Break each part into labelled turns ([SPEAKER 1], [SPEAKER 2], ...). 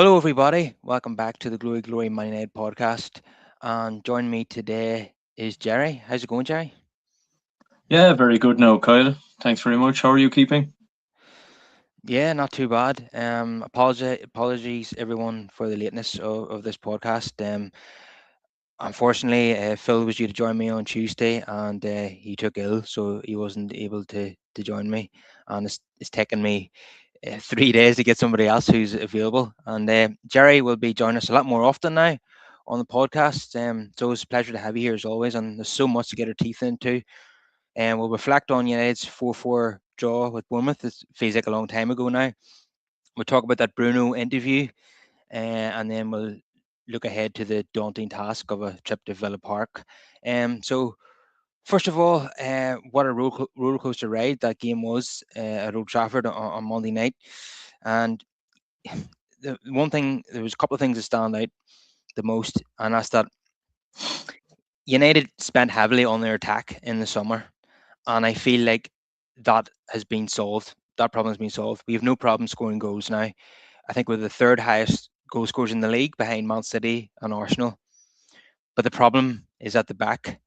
[SPEAKER 1] Hello, everybody. Welcome back to the Glory Glory Man United podcast. And joining me today is Jerry. How's it going, Jerry?
[SPEAKER 2] Yeah, very good now, Kyle. Thanks very much. How are you keeping?
[SPEAKER 1] Yeah, not too bad. Apologies, everyone, for the lateness of this podcast. Unfortunately, Phil was due to join me on Tuesday, and he took ill, so he wasn't able to join me. And it's taken me 3 days to get somebody else who's available. And Jerry will be joining us a lot more often now on the podcast. So it's a pleasure to have you here as always. And there's so much to get our teeth into. And we'll reflect on United's 4-4 draw with Bournemouth. It feels like a long time ago now. We'll talk about that Bruno interview, and then we'll look ahead to the daunting task of a trip to Villa Park. So first of all, what a roller coaster ride that game was at Old Trafford on Monday night. And the one thing, there was a couple of things that stand out the most, and that's that United spent heavily on their attack in the summer, and I feel like that has been solved. That problem has been solved. We have no problem scoring goals now. I think we're the third highest goal scorers in the league behind Man City and Arsenal. But the problem is at the back.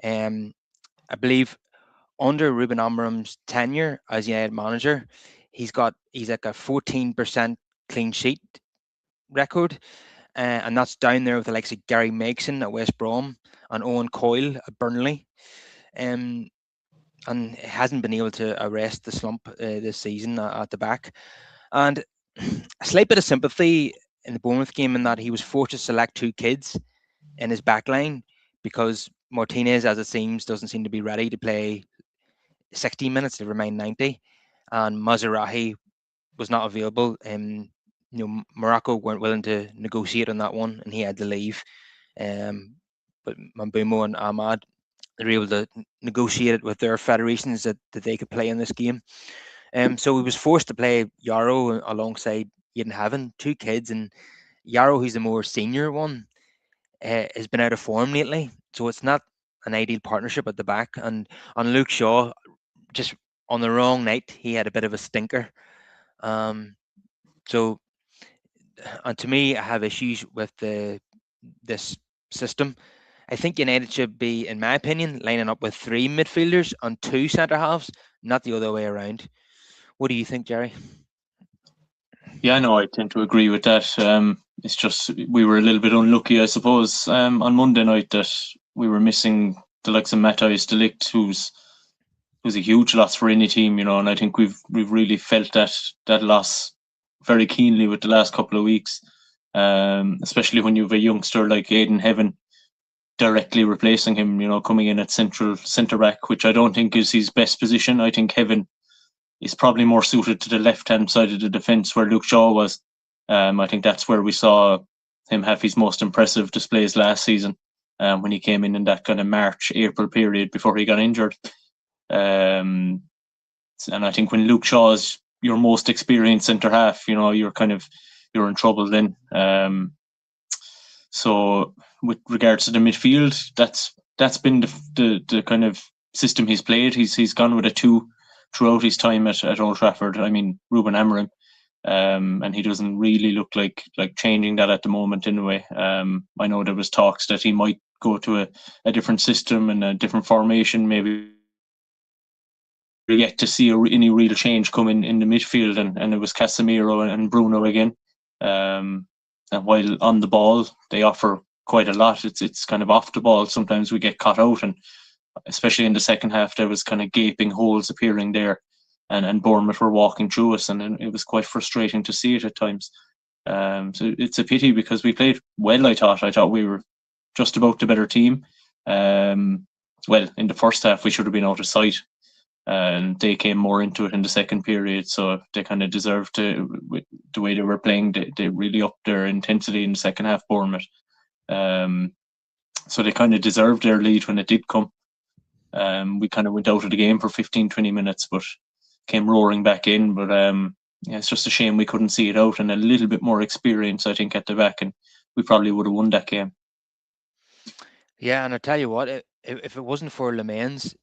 [SPEAKER 1] Um, I believe under Ruben Amorim's tenure as United manager, he's like a 14% clean sheet record, and that's down there with the likes of Gary Megson at West Brom and Owen Coyle at Burnley. Um, and hasn't been able to arrest the slump this season at the back. And a slight bit of sympathy in the Bournemouth game in that he was forced to select two kids in his back line because Martinez, as it seems, doesn't seem to be ready to play 60 minutes to remain 90. And Mazarahi was not available. Morocco weren't willing to negotiate on that one, and he had to leave. Um, but Mambumo and Ahmad were able to negotiate it with their federations that they could play in this game. So he was forced to play Yarrow alongside Eden Haven, two kids, and Yarrow, who's the more senior one, has been out of form lately. So it's not an ideal partnership at the back. And on Luke Shaw, just on the wrong night, he had a bit of a stinker. Um, so and to me, I have issues with this system. I think United should be, in my opinion, lining up with three midfielders and two centre halves, not the other way around. What do you think, Jerry?
[SPEAKER 2] Yeah, no, I tend to agree with that. It's just we were a little bit unlucky, I suppose, on Monday night that we were missing the likes of Matthijs de Ligt, who's a huge loss for any team, and I think we've really felt that loss very keenly with the last couple of weeks. Especially when you have a youngster like Aiden Heaven directly replacing him, coming in at centre back, which I don't think is his best position. I think Heaven is probably more suited to the left hand side of the defence where Luke Shaw was. I think that's where we saw him have his most impressive displays last season, when he came in that kind of March April period before he got injured. Um, and I think when Luke Shaw is your most experienced centre half, you're in trouble then. So with regards to the midfield, that's been the kind of system he's played. He's gone with a two throughout his time at Old Trafford. I mean, Ruben Amorim, and he doesn't really look like changing that at the moment. Anyway, I know there was talks that he might go to a different system and a different formation, maybe yet to see any real change come in the midfield, and it was Casemiro and Bruno again. Um, and while on the ball, they offer quite a lot. It's kind of off the ball. Sometimes we get caught out, and especially in the second half, there was kind of gaping holes appearing there, and Bournemouth were walking through us, and it was quite frustrating to see it at times. So it's a pity because we played well. I thought we were just about the better team. Well, in the first half, we should have been out of sight, and they came more into it in the second period. So they kind of deserved to, with the way they were playing. They really upped their intensity in the second half, Bournemouth. Um, so they kind of deserved their lead when it did come. We kind of went out of the game for 15, 20 minutes, but came roaring back in. But yeah, it's just a shame we couldn't see it out, and a little bit more experience, I think, at the back, and we probably would have won that game.
[SPEAKER 1] Yeah, and I tell you what, if it wasn't for Lemans,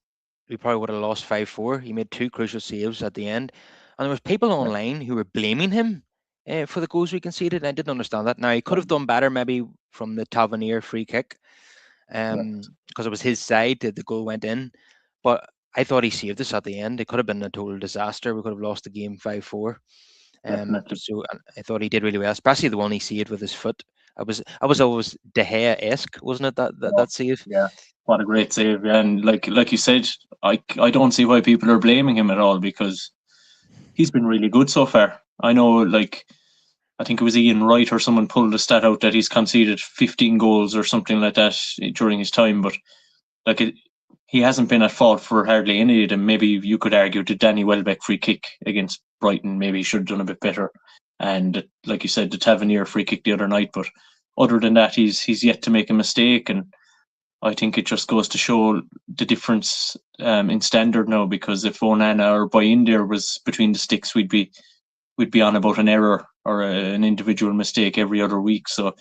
[SPEAKER 1] we probably would have lost 5-4. He made two crucial saves at the end, and there was people online who were blaming him. for the goals we conceded. I didn't understand that. Now he could have done better, maybe from the Tavernier free kick,
[SPEAKER 2] Yeah,
[SPEAKER 1] because it was his side that the goal went in. But I thought he saved us at the end. It could have been a total disaster. We could have lost the game 5-4.
[SPEAKER 2] definitely.
[SPEAKER 1] So I thought he did really well, especially the one he saved with his foot. I was always De Gea-esque, wasn't it? That
[SPEAKER 2] Oh,
[SPEAKER 1] save.
[SPEAKER 2] yeah, what a great save! Yeah, and like you said, I don't see why people are blaming him at all because he's been really good so far. I know, like I think it was Ian Wright or someone pulled a stat out that he's conceded 15 goals or something like that during his time, but like he hasn't been at fault for hardly any of them. Maybe you could argue the Danny Welbeck free kick against Brighton, maybe he should have done a bit better. And like you said, the Tavernier free kick the other night. But other than that, he's yet to make a mistake. And I think it just goes to show the difference in standard now. Because if Onana or Bayindir was between the sticks, we'd be on about an error or an individual mistake every other week. So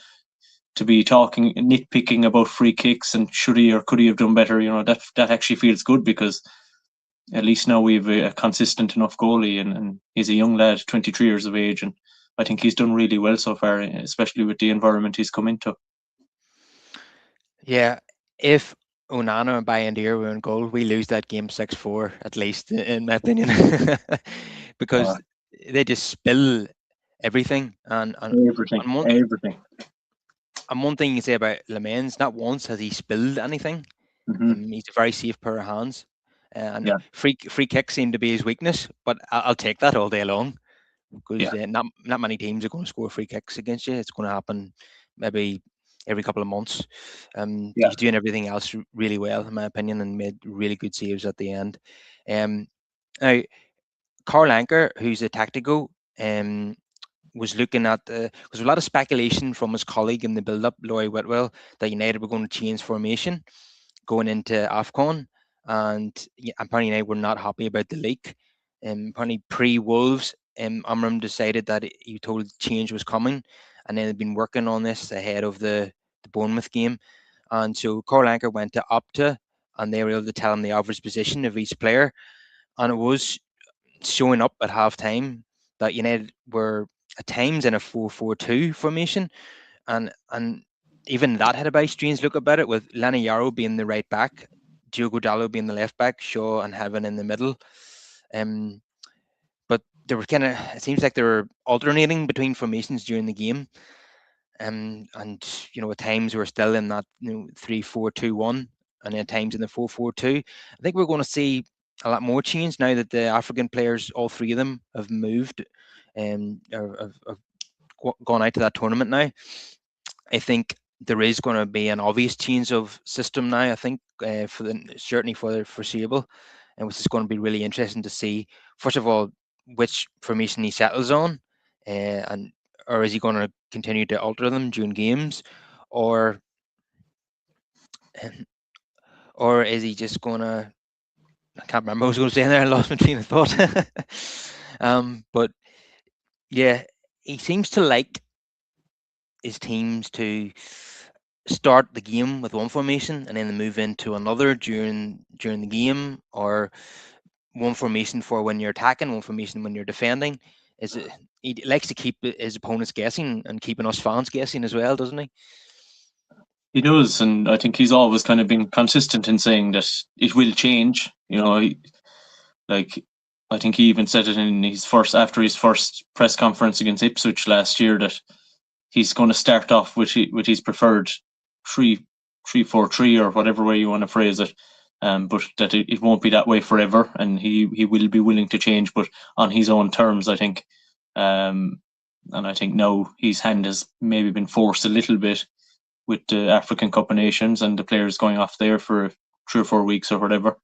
[SPEAKER 2] to be talking nitpicking about free kicks and should he or could he have done better, that actually feels good because at least now we have a consistent enough goalie, and he's a young lad, 23 years of age, and I think he's done really well so far, especially with the environment he's come into.
[SPEAKER 1] Yeah, if Onana and Bayindir were in goal, we lose that game 6-4 at least, in my opinion,
[SPEAKER 2] Uh,
[SPEAKER 1] because they just spill everything.
[SPEAKER 2] everything,
[SPEAKER 1] And one
[SPEAKER 2] everything.
[SPEAKER 1] and one thing you say about Lemans, not once has he spilled anything.
[SPEAKER 2] Hmm.
[SPEAKER 1] He's a very safe pair of hands, and
[SPEAKER 2] Yeah,
[SPEAKER 1] free kicks seem to be his weakness. But I'll take that all day long because
[SPEAKER 2] yeah,
[SPEAKER 1] not many teams are going to score free kicks against you. It's going to happen maybe every couple of months.
[SPEAKER 2] yeah.
[SPEAKER 1] He's doing everything else really well, in my opinion, and made really good saves at the end. Um, Now, Carl Anker, who's a tactical, was looking at because a lot of speculation from his colleague in the build-up, Laurie Whitwell, that United were going to change formation going into AFCON, and apparently United were not happy about the leak. Apparently pre-Wolves, Amram decided that he told change was coming, and then had been working on this ahead of the Bournemouth game. And so Carl Anker went to Opta, and they were able to tell him the average position of each player, and it was showing up at half time that United were at times in a 4-4-2 formation, and even that had a very strange look about it, with Lenny Yarrow being the right back, Diogo Dallo being the left back, Shaw and Heaven in the middle. Um, but they were kind of, it seems like they were alternating between formations during the game. And at times we're still in that 3-4-2-1, and at times in the 4-4-2. I think we're going to see a lot more change now that the African players, all three of them, have moved and have gone out to that tournament now. I think there is going to be an obvious change of system now. I think certainly for the foreseeable, and which is going to be really interesting to see. First of all, which formation he settles on, and or is he going to continue to alter them during games, or or is he just going to? I can't remember what I was going to say there. I lost my train of thought. But yeah, he seems to like his teams to start the game with one formation and then move into another during the game, or one formation for when you're attacking, one formation when you're defending. Is it, he likes to keep his opponents guessing and keeping us fans guessing as well, doesn't he?
[SPEAKER 2] He does, and I think he's always kind of been consistent in saying that it will change. Like I think he even said it in his first press conference against Ipswich last year that he's going to start off with his preferred 3-3-4-3 or whatever way you want to phrase it. But that it won't be that way forever, and he will be willing to change, but on his own terms, I think. And I think now his hand has maybe been forced a little bit with the African Cup of Nations and the players going off there for 3 or 4 weeks or whatever.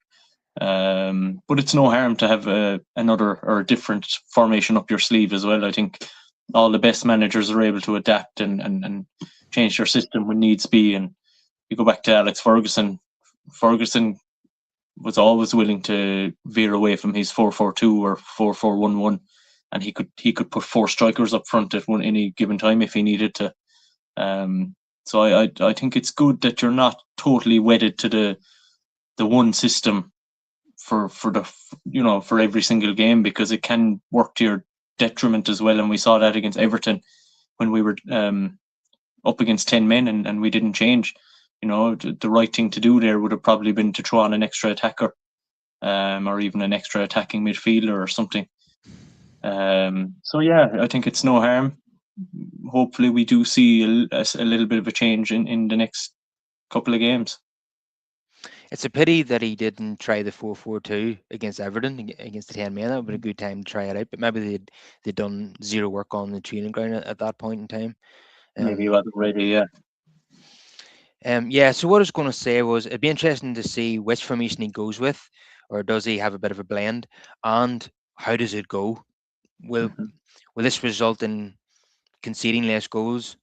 [SPEAKER 2] But it's no harm to have another or a different formation up your sleeve as well. I think all the best managers are able to adapt and change their system when needs be. And you go back to Alex Ferguson. Ferguson was always willing to veer away from his 4-4-2 or 4-4-1-1, and he could put four strikers up front at any given time if he needed to. So I think it's good that you're not totally wedded to the one system for every single game, because it can work to detriment as well, and we saw that against Everton when we were up against 10 men and we didn't change. The right thing to do there would have probably been to throw on an extra attacker, or even an extra attacking midfielder or something. So yeah, I think it's no harm. Hopefully we do see a little bit of a change in the next couple of games.
[SPEAKER 1] It's a pity that he didn't try the 4-4-2 against Everton, against the 10 men. That would have been a good time to try it out. But maybe they'd done zero work on the training ground at that point in time.
[SPEAKER 2] Maybe he wasn't ready, yeah.
[SPEAKER 1] Yeah, so what I was going to say was it'd be interesting to see which formation he goes with, or does he have a bit of a blend, and how does it go? Will
[SPEAKER 2] Mhm.
[SPEAKER 1] will this result in conceding less goals,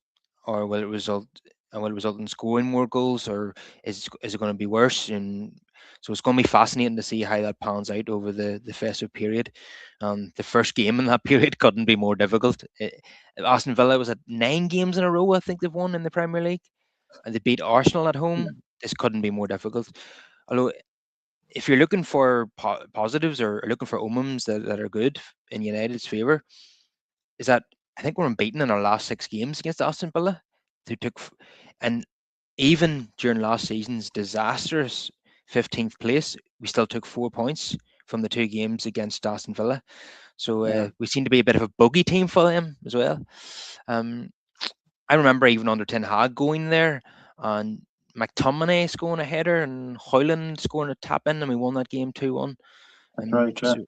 [SPEAKER 1] or will it result in scoring more goals, or is it going to be worse? And so it's going to be fascinating to see how that pans out over the festive period. The first game in that period couldn't be more difficult. Aston Villa was at 9 games in a row, I think they've won in the Premier League, and they beat Arsenal at
[SPEAKER 2] Yeah.
[SPEAKER 1] home. This couldn't be more difficult. Although, if you're looking for positives or looking for omens that are good in United's favour, is that I think we're unbeaten in our last 6 games against Aston Villa. They took, and even during last season's disastrous 15th place, we still took 4 points from the 2 games against Aston Villa. So
[SPEAKER 2] Yeah.
[SPEAKER 1] we seem to be a bit of a bogey team for them as well. Um, I remember even under Ten Hag going there and McTominay scoring a header and Hoyland scoring a tap in, and we won that game 2-1.
[SPEAKER 2] That's right, yeah.
[SPEAKER 1] So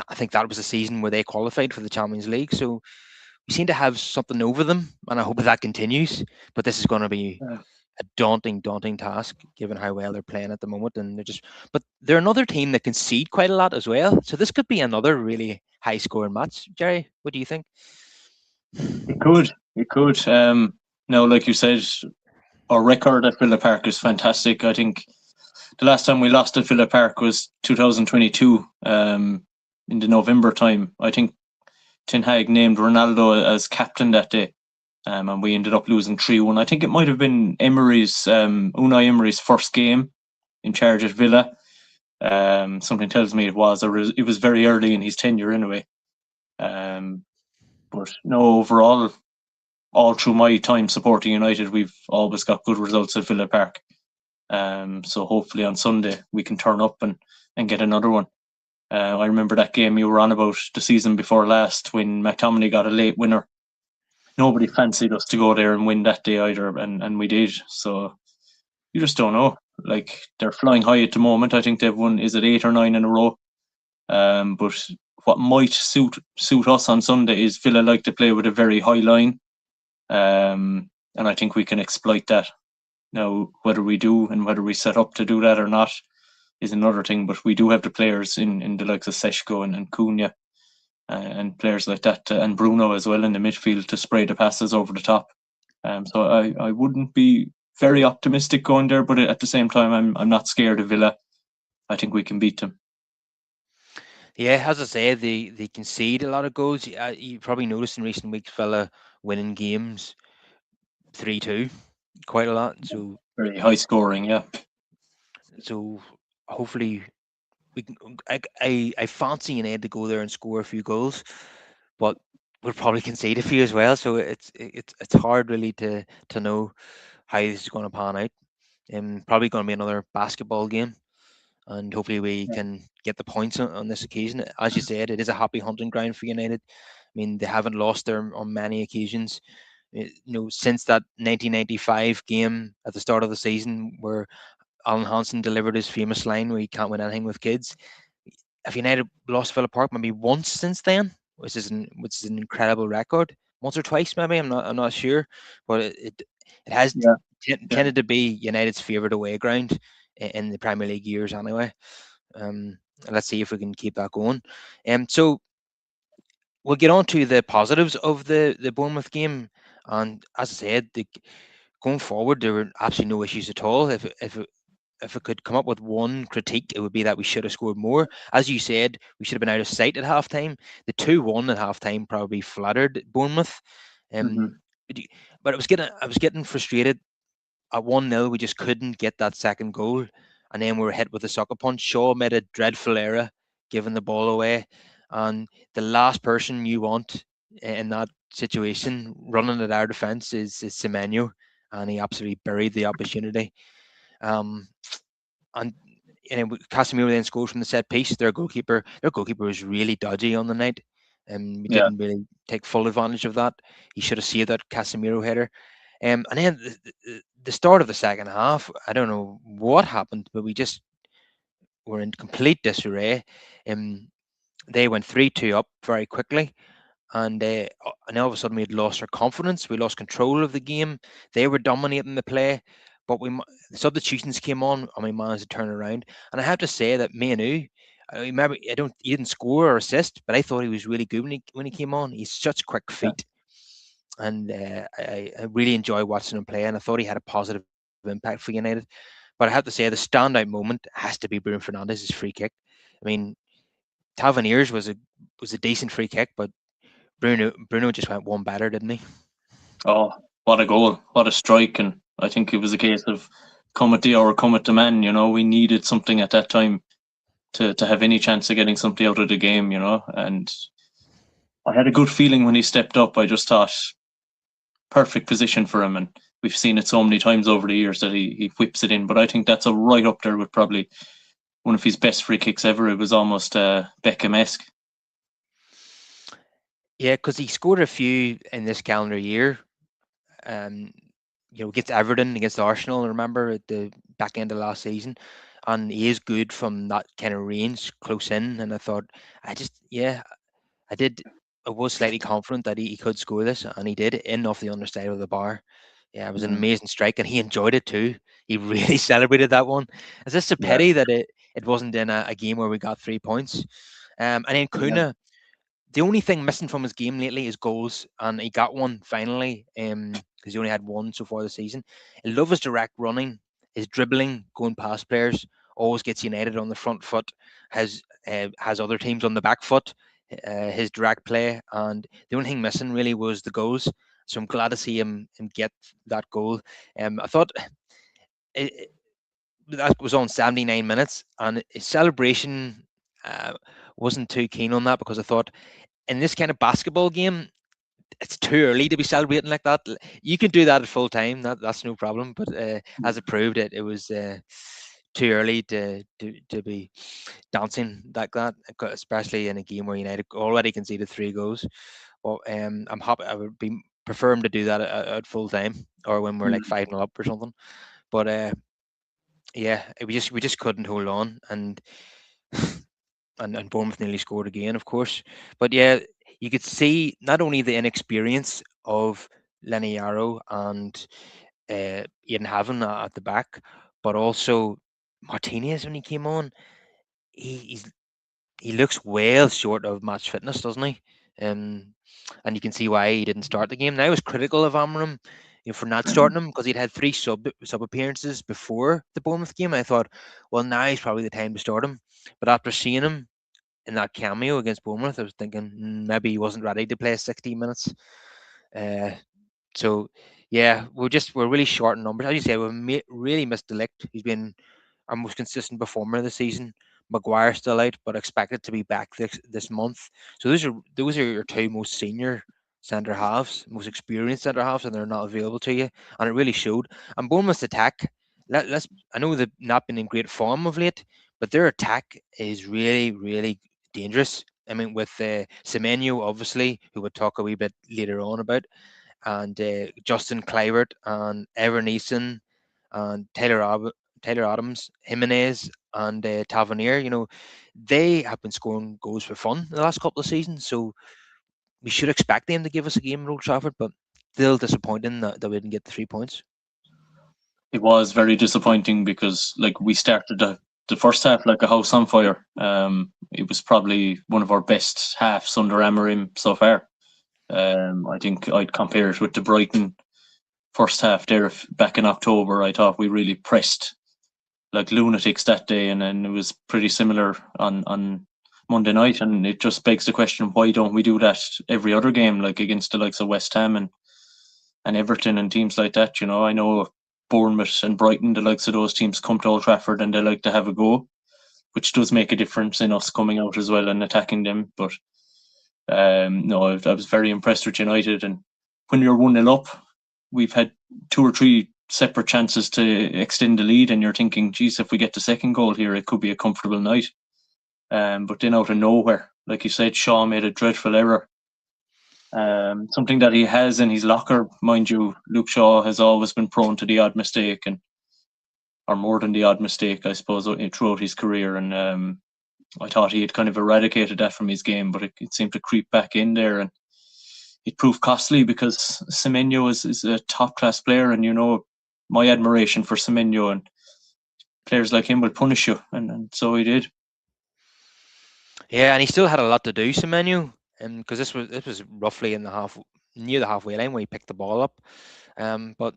[SPEAKER 1] I think that was a season where they qualified for the Champions League. So we seem to have something over them, and I hope that continues. But this is going to be
[SPEAKER 2] Yeah.
[SPEAKER 1] a daunting task, given how well they're playing at the moment. And but they're another team that concede quite a lot as well. So this could be another really high scoring match. Jerry, what do you think?
[SPEAKER 2] It could. It could. Now, like you said, our record at Villa Park is fantastic. I think the last time we lost at Villa Park was 2022, in the November time. I think Ten Hag named Ronaldo as captain that day, and we ended up losing 3-1. I think it might have been Unai Emery's first game in charge at Villa. Something tells me it was, or it was very early in his tenure anyway. But no, overall, all through my time supporting United, we've always got good results at Villa Park. So hopefully on Sunday we can turn up and get another one. I remember that game you were on about the season before last when McTominay got a late winner. Nobody fancied us to go there and win that day either, and we did. So you just don't know. Like, they're flying high at the moment. I think they've won, is it 8 or 9 in a row? But what might suit us on Sunday is Villa like to play with a very high line, and I think we can exploit that. Now, whether we do and whether we set up to do that or not is another thing. But we do have the players in the likes of Seshko and Cunha, and players like that, and Bruno as well in the midfield to spray the passes over the top. So I wouldn't be very optimistic going there, but at the same time, I'm not scared of Villa. I think we can beat them.
[SPEAKER 1] Yeah, as I say, they concede a lot of goals. You probably noticed in recent weeks, Villa winning games 3-2, quite a lot. So
[SPEAKER 2] Very high scoring, yeah.
[SPEAKER 1] so hopefully we can. I fancy United to go there and score a few goals, but we'll probably concede a few as well. So it's hard really to know how this is going to pan out. Probably going to be another basketball game, and hopefully we
[SPEAKER 2] Yeah.
[SPEAKER 1] can get the points on this occasion. As you said, it is a happy hunting ground for United. I mean, they haven't lost there on many occasions. Since that 1995 game at the start of the season where Alan Hansen delivered his famous line where you can't win anything with kids. Have United lost Villa Park maybe once since then, which is an incredible record. Once or twice, maybe I'm not sure, but it has
[SPEAKER 2] Yeah. Yeah.
[SPEAKER 1] tended to be United's favourite away ground in the Premier League years anyway. Let's see if we can keep that going. So we'll get on to the positives of the Bournemouth game, and as I said, going forward there were absolutely no issues at all. If I could come up with one critique, it would be that we should have scored more. As you said, we should have been out of sight at halftime. The 2-1 at halftime probably flattered Bournemouth. Um,
[SPEAKER 2] Mm-hmm.
[SPEAKER 1] but I was getting frustrated. At 1-0, we just couldn't get that second goal. And then we were hit with a sucker punch. Shaw made a dreadful error, giving the ball away. and the last person you want in that situation running at our defence is Semenyo, and he absolutely buried the opportunity. Um, and Casemiro then scores from the set piece. Their goalkeeper was really dodgy on the night, and we
[SPEAKER 2] Yeah.
[SPEAKER 1] didn't really take full advantage of that. He should have saved that Casemiro header. And then the start of the second half, I don't know what happened, but we just were in complete disarray. Um, they went 3-2 up very quickly, and all of a sudden we had lost our confidence. We lost control of the game. They were dominating the play, but the substitutions came on, and we managed to turn around. And I have to say that Manu, I remember he didn't score or assist, but I thought he was really good when he came on. He's such quick
[SPEAKER 2] Yeah.
[SPEAKER 1] feet, and I really enjoy watching him play. And I thought he had a positive impact for United. But I have to say the standout moment has to be Bruno Fernandes's free kick. I mean, Tavernier's was a decent free kick, but Bruno just went one better, didn't he?
[SPEAKER 2] Oh, what a goal! What a strike! And I think it was a case of come at the hour, come at the man. We needed something at that time to have any chance of getting something out of the game. And I had a good feeling when he stepped up. I just thought perfect position for him, and we've seen it so many times over the years that he whips it in. But I think that's a right up there with probably one of his best free kicks ever. It was almost Beckham-esque.
[SPEAKER 1] Yeah, because he scored a few in this calendar year. Um, against Everton, against Arsenal. I remember at the back end of last season, and he is good from that kind of range, close in. And I thought, yeah, I did. I was slightly confident that he could score this, and he did in off the underside of the bar. Yeah, it was an
[SPEAKER 2] Mm.
[SPEAKER 1] amazing strike, and he enjoyed it too. He really celebrated that one. It's just a
[SPEAKER 2] Yeah,
[SPEAKER 1] pity that it wasn't in a game where we got 3 points. And then
[SPEAKER 2] yeah.
[SPEAKER 1] Kuna, the only thing missing from his game lately is goals, and he got one finally. Because he only had one so far this season. I love his direct running, his dribbling, going past players. Always gets United on the front foot. Has other teams on the back foot. His direct play, and the only thing missing really was the goals. So I'm glad to see him get that goal. I thought it, that was on 79 minutes, and his celebration wasn't too keen on that because I thought in this kind of basketball game, it's too early to be celebrating like that. You can do that at full time. That's no problem. But as it proved, it was too early to be dancing like that, especially in a game where United already conceded 3 goals. Well, I'm happy. I would be prefer him to do that at full time or when we're like
[SPEAKER 2] Mm.
[SPEAKER 1] 5-0 up or something. But yeah, we just couldn't hold on, and Bournemouth nearly scored again, of course. But yeah, you could see not only the inexperience of Lenny Yarrow and Ian Haven at the back, but also Martinez when he came on. He's he looks well short of match fitness, doesn't he? Um, and you can see why he didn't start the game. Now I was critical of Amram, for not starting him because he'd had 3 sub appearances before the Bournemouth game. I thought, well, now is probably the time to start him. But after seeing him in that cameo against Bournemouth, I was thinking maybe he wasn't ready to play 60 minutes. Uh, so yeah, we're really short in numbers. As you say, really missed the lick. He's been our most consistent performer of the season. Maguire still out, but expected to be back this month. So those are your 2 most senior centre halves, most experienced centre halves, and they're not available to you. And it really showed. And Bournemouth's attack, I know they've not been in great form of late, but their attack is really, really dangerous. I mean, with Semenyo, obviously, who we'll talk a wee bit later on about, and Justin Kluivert and Evan Neeson and Taylor Adams, Jimenez, and Tavernier. They have been scoring goals for fun the last couple of seasons, so we should expect them to give us a game at Old Trafford, but still disappointing that we didn't get the 3 points.
[SPEAKER 2] It was very disappointing because like we started the first half like a house on fire. It was probably one of our best halves under Amorim so far. I think I'd compare it with the Brighton first half there back in October. I thought we really pressed like lunatics that day, and then it was pretty similar on Monday night. And it just begs the question: why don't we do that every other game, like against the likes of West Ham and Everton and teams like that? I know Bournemouth and Brighton, the likes of those teams, come to Old Trafford and they like to have a go, which does make a difference in us coming out as well and attacking them. But No, I was very impressed with United. And when you're 1-0 up, we've had 2 or 3 separate chances to extend the lead, and you're thinking, geez, if we get the second goal here, it could be a comfortable night. But then out of nowhere, like you said, Shaw made a dreadful error. Something that he has in his locker, mind you. Luke Shaw has always been prone to the odd mistake, or more than the odd mistake, I suppose, throughout his career. And I thought he had kind of eradicated that from his game, but it seemed to creep back in there, and it proved costly because Semenyo is a top class player, and my admiration for Semenyo, and players like him will punish you, and so he did.
[SPEAKER 1] Yeah, and he still had a lot to do, Semenu, because this was roughly near the halfway line when he picked the ball up. But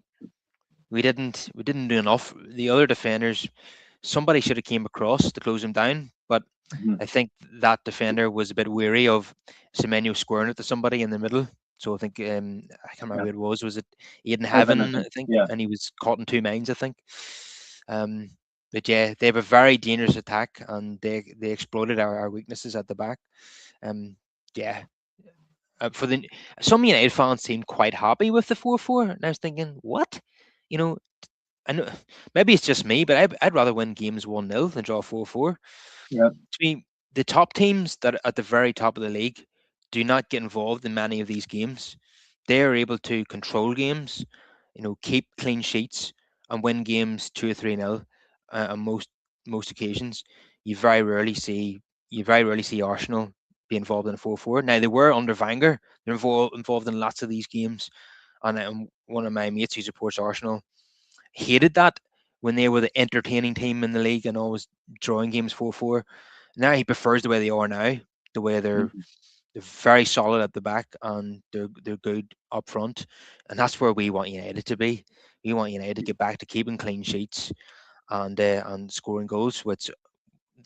[SPEAKER 1] we didn't do enough. The other defenders, somebody should have came across to close him down, but
[SPEAKER 2] Mm-hmm.
[SPEAKER 1] I think that defender was a bit weary of Semenyo squaring it to somebody in the middle. So I think I can't remember
[SPEAKER 2] Yeah.
[SPEAKER 1] who it was. Was it Aiden
[SPEAKER 2] Evan, I
[SPEAKER 1] Heaven?
[SPEAKER 2] think.
[SPEAKER 1] I think,
[SPEAKER 2] Yeah.
[SPEAKER 1] and he was caught in two minds. I think. Um, but yeah, they have a very dangerous attack, and they exploited our weaknesses at the back. Um, yeah, for the some United fans seemed quite happy with the 4-4, and I was thinking, what? You know, I know maybe it's just me, but I'd rather win games 1-0 than draw 4-4.
[SPEAKER 2] Yeah.
[SPEAKER 1] To me, the top teams that are at the very top of the league do not get involved in many of these games. They are able to control games, keep clean sheets and win games 2 or 3-0 on most occasions. You very rarely see Arsenal be involved in a 4-4. Now they were under Wenger. They're involved in lots of these games, and one of my mates who supports Arsenal hated that when they were the entertaining team in the league and always drawing games 4-4. Now he prefers the way they are now, the way they're
[SPEAKER 2] Mm-hmm.
[SPEAKER 1] they're very solid at the back and they're good up front, and that's where we want United to be. We want United to get back to keeping clean sheets and scoring goals, which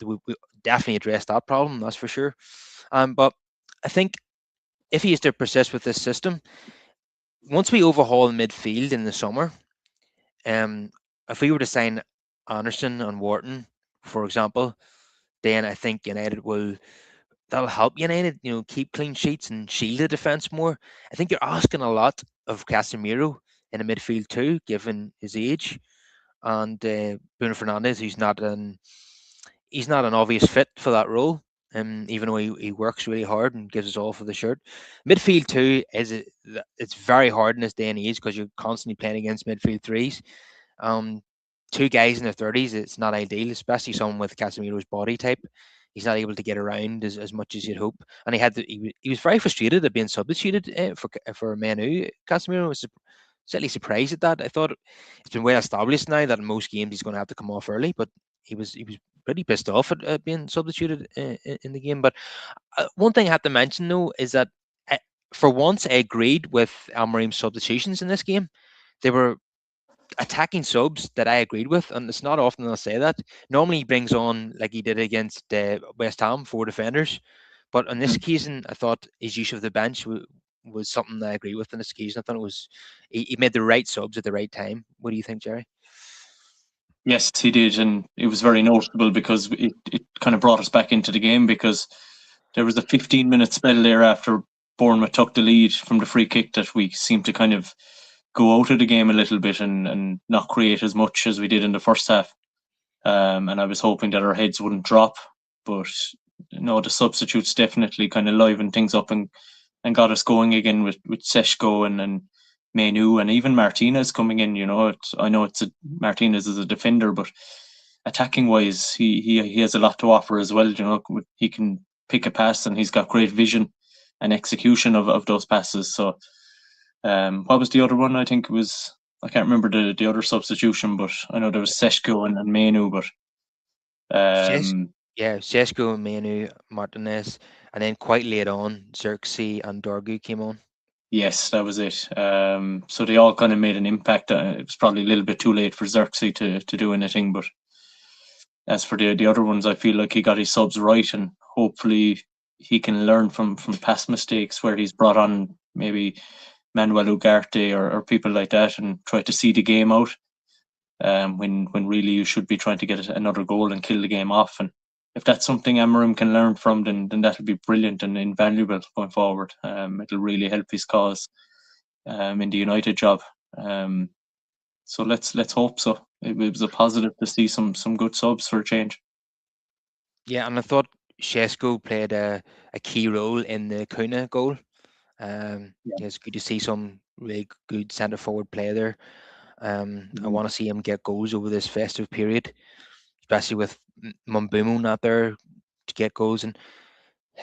[SPEAKER 1] we definitely address that problem. That's for sure. But I think if he is to persist with this system, once we overhaul midfield in the summer, um, if we were to sign Anderson and Wharton, for example, then I think that'll help United, keep clean sheets and shield the defence more. I think you're asking a lot of Casemiro in the midfield too, given his age, and Bruno Fernandes, he's not an obvious fit for that role. Even though he works really hard and gives us all for the shirt, midfield too it's very hard in this day and age because you're constantly playing against midfield threes. um, Two guys in their 30s, it's not ideal, especially someone with Casemiro's body type. He's not able to get around as much as you'd hope, and he was very frustrated at being substituted for Manu. Casemiro was certainly surprised at that. I thought it's been well established now that in most games he's going to have to come off early, but he was pretty pissed off at being substituted in the game. But one thing I have to mention though is that uh, for once I agreed with Almarim's substitutions in this game. They were attacking subs that I agreed with, and it's not often I'll say that. Normally, he brings on like he did against West Ham, four defenders, but on this occasion, I thought his use of the bench was something I agree with. On this occasion, I thought he made the right subs at the right time. What do you think, Jerry?
[SPEAKER 2] Yes, he did, and it was very noticeable because it kind of brought us back into the game, because there was a 15-minute spell there after Bournemouth took the lead from the free kick that we seemed to kind of go out of the game a little bit and not create as much as we did in the first half. And I was hoping that our heads wouldn't drop, but the substitutes definitely kind of livened things up and got us going again with Seshko and Menu and even Martinez coming in. I know Martinez is a defender, but attacking wise, he has a lot to offer as well. He can pick a pass and he's got great vision and execution of those passes. So, what was the other one? I think it was. I can't remember the other substitution, but I know there was Seshko and Menu, but
[SPEAKER 1] Ses-
[SPEAKER 2] um,
[SPEAKER 1] yeah, Sesko, Manu, Martinez, and then quite late on, Xerxes and Dorgu came on.
[SPEAKER 2] yes, that was it. So they all kind of made an impact. It was probably a little bit too late for Xerxes to do anything, but as for the other ones, I feel like he got his subs right, and hopefully he can learn from past mistakes where he's brought on maybe Manuel Ugarte or people like that and try to see the game out. When really you should be trying to get another goal and kill the game off. And if that's something Amarim can learn from, then that'll be brilliant and invaluable going forward. It'll really help his cause in the United job. Um, so let's hope so. It was a positive to see some good subs for a change.
[SPEAKER 1] Yeah, and I thought Shesko played a key role in the Kuna goal.
[SPEAKER 2] Yeah.
[SPEAKER 1] Yeah, it's good to see some really good centre forward play there. I
[SPEAKER 2] Mhm.
[SPEAKER 1] want to see him get goals over this festive period, especially with Mumbumo not there to get goals. And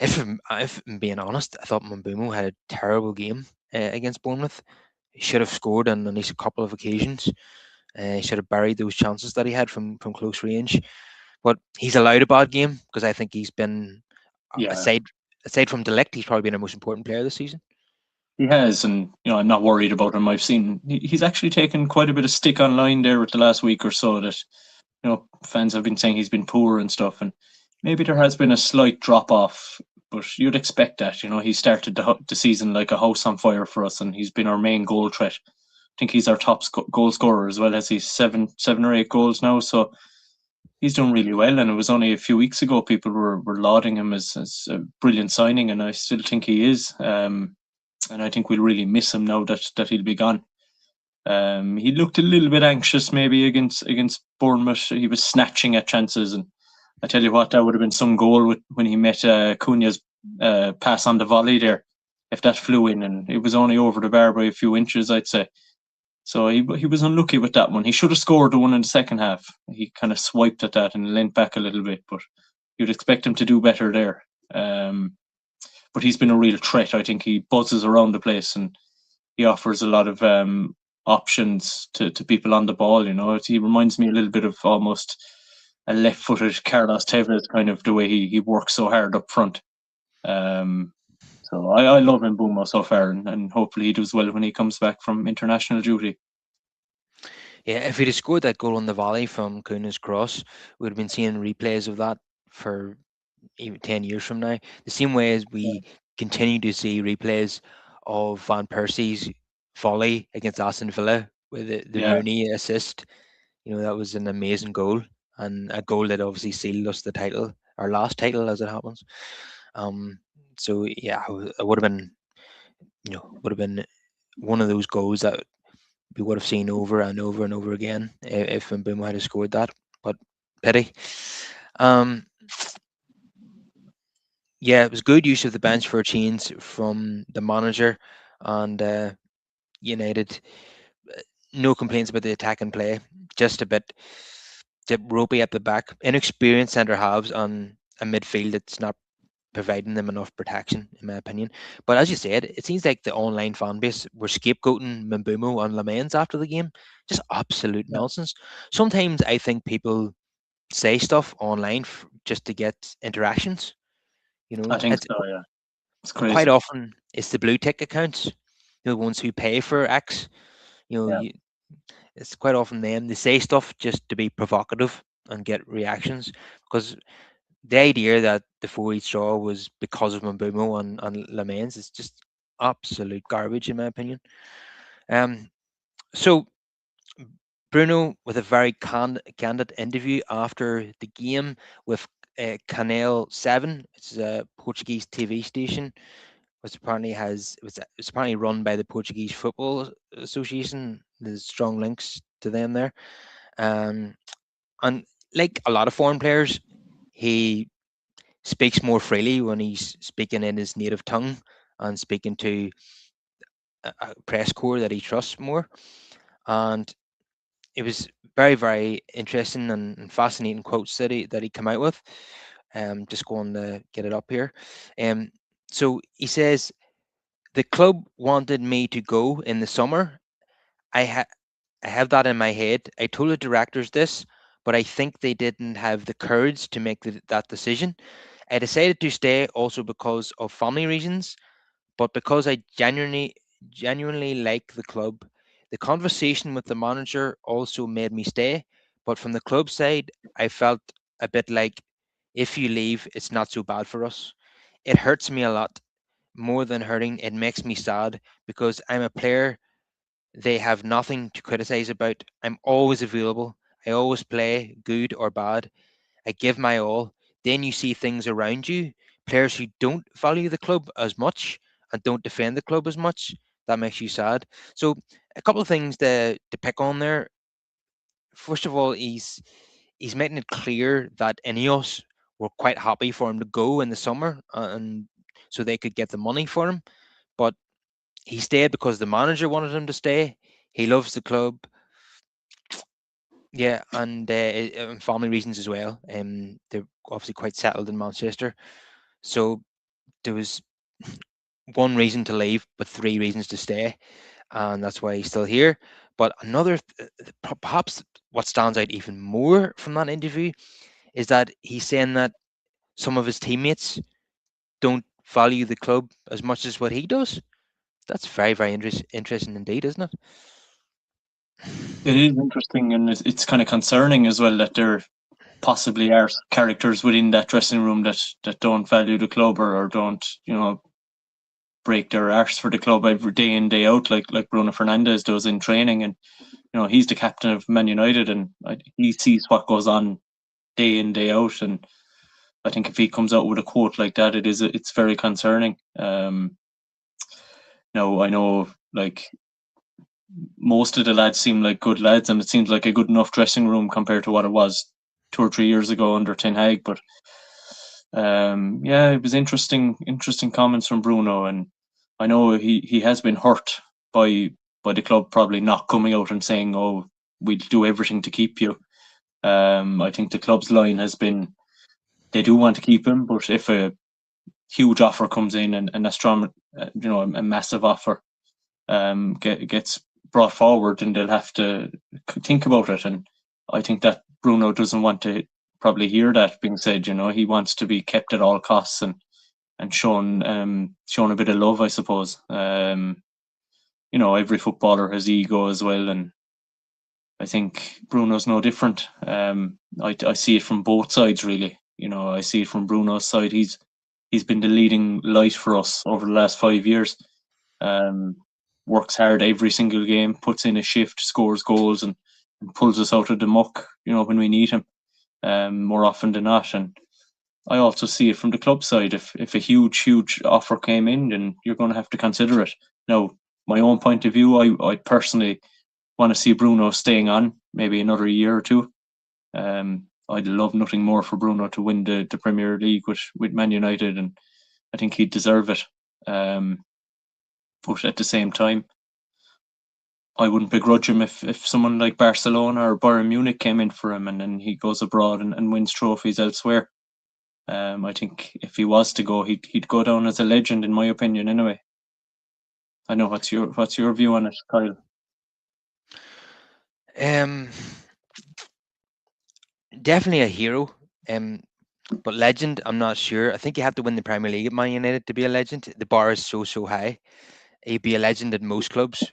[SPEAKER 1] if I'm being honest, I thought Mumbumo had a terrible game against Bournemouth. He should have scored on at least a couple of occasions. He should have buried those chances that he had from close range. But he's allowed a bad game because I think he's been
[SPEAKER 2] Yeah,
[SPEAKER 1] aside from Delict, he's probably been our most important player this season.
[SPEAKER 2] he has, and I'm not worried about him. I've seen he's actually taken quite a bit of stick online there with the last week or so that fans have been saying he's been poor and stuff, and maybe there has been a slight drop off, but you'd expect that. He started the season like a house on fire for us, and he's been our main goal threat. I think he's our top goal scorer as well, as he's seven or eight goals now. So he's done really well, and it was only a few weeks ago people were lauding him as a brilliant signing, and I still think he is. And I think we'll really miss him now that he'll be gone. He looked a little bit anxious maybe against Bournemouth. He was snatching at chances, and I tell you what, that would have been some goal when he met Cunha's pass on the volley there. If that flew in, and it was only over the bar by a few inches, I'd say. So he was unlucky with that one. He should have scored the one in the second half. He kind of swiped at that and leant back a little bit, but you'd expect him to do better there. But he's been a real threat. I think he buzzes around the place, and he offers a lot of options to people on the ball. He reminds me a little bit of almost a left-footed Carlos Tevez, kind of the way he works so hard up front. Um, so I love Mbumo so far, and hopefully he does well when he comes back from international duty.
[SPEAKER 1] Yeah, if he'd have scored that goal on the volley from Kuna's cross, we'd have been seeing replays of that for even 10 years from now. The same way as
[SPEAKER 2] Yeah,
[SPEAKER 1] we continue to see replays of Van Persie's volley against Aston Villa with the
[SPEAKER 2] yeah,
[SPEAKER 1] Rooney assist. That was an amazing goal and a goal that obviously sealed us the title, our last title as it happens. Um, so yeah, it would have been one of those goals that we would have seen over and over and over again if Mbeumo had scored that. But pity. Um, yeah, it was good use of the bench for a change from the manager, and United. No complaints about the attack and play. Just a bit ropey at the back. Inexperienced centre halves on a midfield that's not providing them enough protection, in my opinion. But as you said, it seems like the online fan base were scapegoating Mbeumo and Lamens after the game. Just absolute
[SPEAKER 2] yeah.
[SPEAKER 1] nonsense. Sometimes I think people say stuff online just to get interactions.
[SPEAKER 2] I think
[SPEAKER 1] It's
[SPEAKER 2] so. Yeah, it's
[SPEAKER 1] and quite
[SPEAKER 2] crazy.
[SPEAKER 1] often it's the blue tick accounts, the ones who pay for X. You know,
[SPEAKER 2] Yeah,
[SPEAKER 1] you, it's quite often them. They say stuff just to be provocative and get reactions because the idea that the 4-8 draw was because of Mbumo and Lamens is just absolute garbage in my opinion. Um, so Bruno with a very candid interview after the game with Canal 7. It's a Portuguese TV station, which apparently it's apparently run by the Portuguese Football Association. There's strong links to them there. Um, and like a lot of foreign players, he speaks more freely when he's speaking in his native tongue and speaking to a press corps that he trusts more. And it was very, very interesting and fascinating quotes that he came out with. Just going to get it up here. Um, so he says the club wanted me to go in the summer. I ha- I have that in my head. I told the directors this, but I think they didn't have the courage to make that decision. I decided to stay also because of family reasons, but because I genuinely like the club. The conversation with the manager also made me stay, but from the club side, I felt a bit like if you leave, it's not so bad for us. It hurts me a lot. More than hurting, it makes me sad because I'm a player they have nothing to criticize about. I'm always available. I always play, good or bad. I give my all. then you see things around you, players who don't value the club as much and don't defend the club as much. That makes you sad. So a couple of things to pick on there. First of all, he's making it clear that Ineos were quite happy for him to go in the summer, and so they could get the money for him. But he stayed because the manager wanted him to stay. He loves the club, yeah, and family reasons as well. They're obviously quite settled in Manchester, so there was one reason to leave, but three reasons to stay, and that's why he's still here. But perhaps what stands out even more from that interview is that he's saying that some of his teammates don't value the club as much as what he does. That's very, very interesting indeed, isn't it?
[SPEAKER 2] It is interesting, and it's kind of concerning as well that there possibly are characters within that dressing room that don't value the club, or don't, break their arse for the club every day in, day out, like Bruno Fernandes does in training. And he's the captain of Man United, and he sees what goes on day in, day out. And I think if he comes out with a quote like that, it's very concerning. Now I know, like, most of the lads seem like good lads, and it seems like a good enough dressing room compared to what it was 2 or 3 years ago under Ten Hag. But yeah, it was interesting comments from Bruno, and I know he has been hurt by the club probably not coming out and saying, "Oh, we'll do everything to keep you." I think the club's line has been they do want to keep him, but if a huge offer comes in, and a strong, a massive offer gets brought forward, and they'll have to think about it. And I think that Bruno doesn't want to probably hear that being said. He wants to be kept at all costs, and shown a bit of love, I suppose. Every footballer has ego as well, and I think Bruno's no different. I see it from both sides, really. I see it from Bruno's side. He's been the leading light for us over the last 5 years. Um, Works hard every single game, puts in a shift, scores goals, and pulls us out of the muck. When we need him, more often than not. And I also see it from the club side. If a huge offer came in, then you're going to have to consider it. Now, my own point of view, I personally want to see Bruno staying on maybe another year or two. I'd love nothing more for Bruno to win the Premier League with Man United, and I think he'd deserve it. But at the same time, I wouldn't begrudge him if someone like Barcelona or Bayern Munich came in for him, and then he goes abroad and wins trophies elsewhere. I think if he was to go, he'd go down as a legend, in my opinion. Anyway, I know what's your view on it, Kyle.
[SPEAKER 1] Um, Definitely a hero. But legend, I'm not sure. I think you have to win the Premier League at Man United to be a legend. The bar is so high. He'd be a legend at most clubs,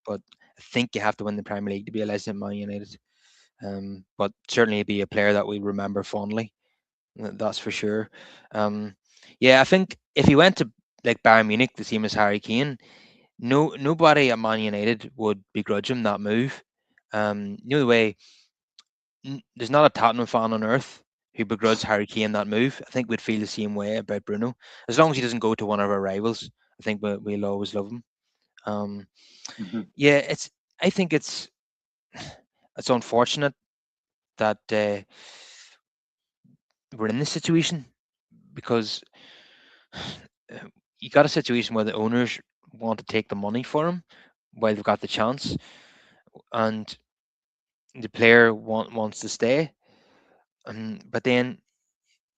[SPEAKER 1] but I think you have to win the Premier League to be a legend at Man United. But certainly he'd be a player that we remember fondly. That's for sure. Yeah, I think if he went to like Bayern Munich, the same as Harry Kane, nobody at Man United would begrudge him that move. The way there's not a Tottenham fan on earth who begrudges Harry Kane that move. I think we'd feel the same way about Bruno. As long as he doesn't go to one of our rivals, I think we'll always love him. Um,
[SPEAKER 2] Mm-hmm.
[SPEAKER 1] yeah, I think it's unfortunate that we're in this situation because you got a situation where the owners want to take the money for him while they've got the chance, and the player wants to stay. But then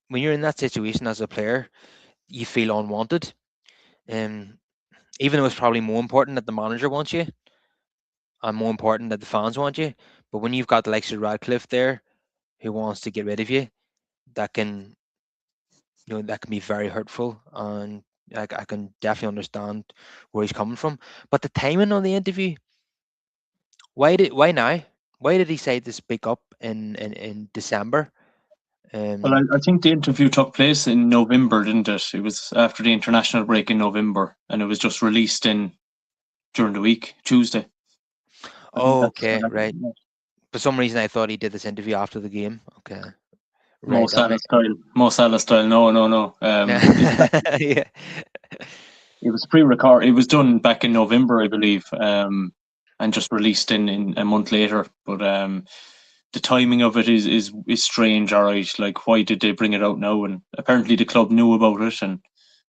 [SPEAKER 1] when you're in that situation as a player, you feel unwanted. Um, Even though it's probably more important that the manager wants you and more important that the fans want you. But when you've got the likes of Radcliffe there who wants to get rid of you, that can that can be very hurtful, and I can definitely understand where he's coming from. But the timing on the interview, why now? Why did he say to speak up in December?
[SPEAKER 2] Well,
[SPEAKER 1] Um,
[SPEAKER 2] I think the interview took place in November, didn't it? It was after the international break in November, and it was just released in during the week, Tuesday. I think
[SPEAKER 1] oh,
[SPEAKER 2] that's what
[SPEAKER 1] okay, right.
[SPEAKER 2] happened.
[SPEAKER 1] For some reason, I thought he did this interview after the game. Okay,
[SPEAKER 2] Mo
[SPEAKER 1] Right, that
[SPEAKER 2] Salah
[SPEAKER 1] might.
[SPEAKER 2] style. Mo Salah style. No, no, no. It was
[SPEAKER 1] Yeah.
[SPEAKER 2] it was pre-record. It was done back in November, I believe, and just released in a month later. But the timing of it is strange. All right, like why did they bring it out now? And apparently the club knew about it and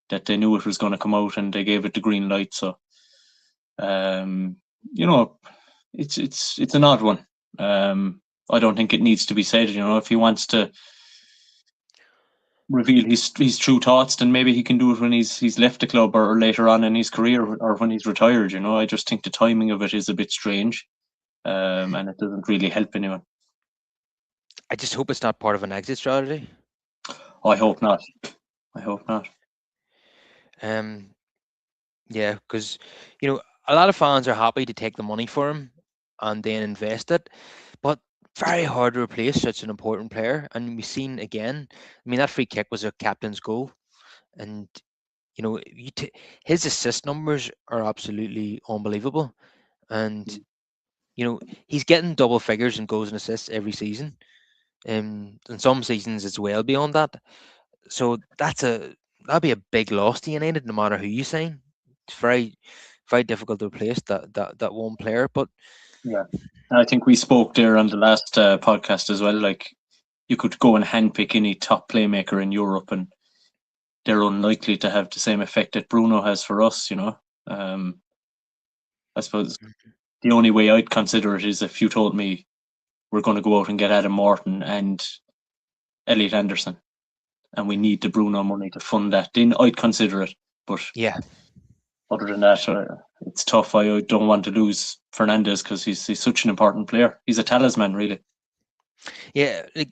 [SPEAKER 2] that they knew it was going to come out, and they gave it the green light. So um, you know, it's an odd one. I don't think it needs to be said. If he wants to reveal his true thoughts, then maybe he can do it when he's left the club or later on in his career or when he's retired. I just think the timing of it is a bit strange, and it doesn't really help anyone.
[SPEAKER 1] I just hope it's not part of an exit strategy.
[SPEAKER 2] I hope not. I hope not.
[SPEAKER 1] Um, yeah, because a lot of fans are happy to take the money for him and then invest it, but very hard to replace such an important player. And we've seen again. I mean, that free kick was a captain's goal, and his assist numbers are absolutely unbelievable. And he's getting double figures in goals and assists every season. And some seasons it's well beyond that. So that'd be a big loss to United, no matter who you sign. It's very, very difficult to replace that one player. But
[SPEAKER 2] Yeah, I think we spoke there on the last podcast as well. Like you could go and handpick any top playmaker in Europe, and they're unlikely to have the same effect that Bruno has for us. I suppose the only way I'd consider it is if you told me we're going to go out and get Adam Morton and Elliot Anderson, and we need the Bruno money to fund that, then I'd consider it. But
[SPEAKER 1] yeah,
[SPEAKER 2] other than that, it's tough. I don't want to lose Fernandez because he's such an important player. He's a talisman, really.
[SPEAKER 1] yeah. Like,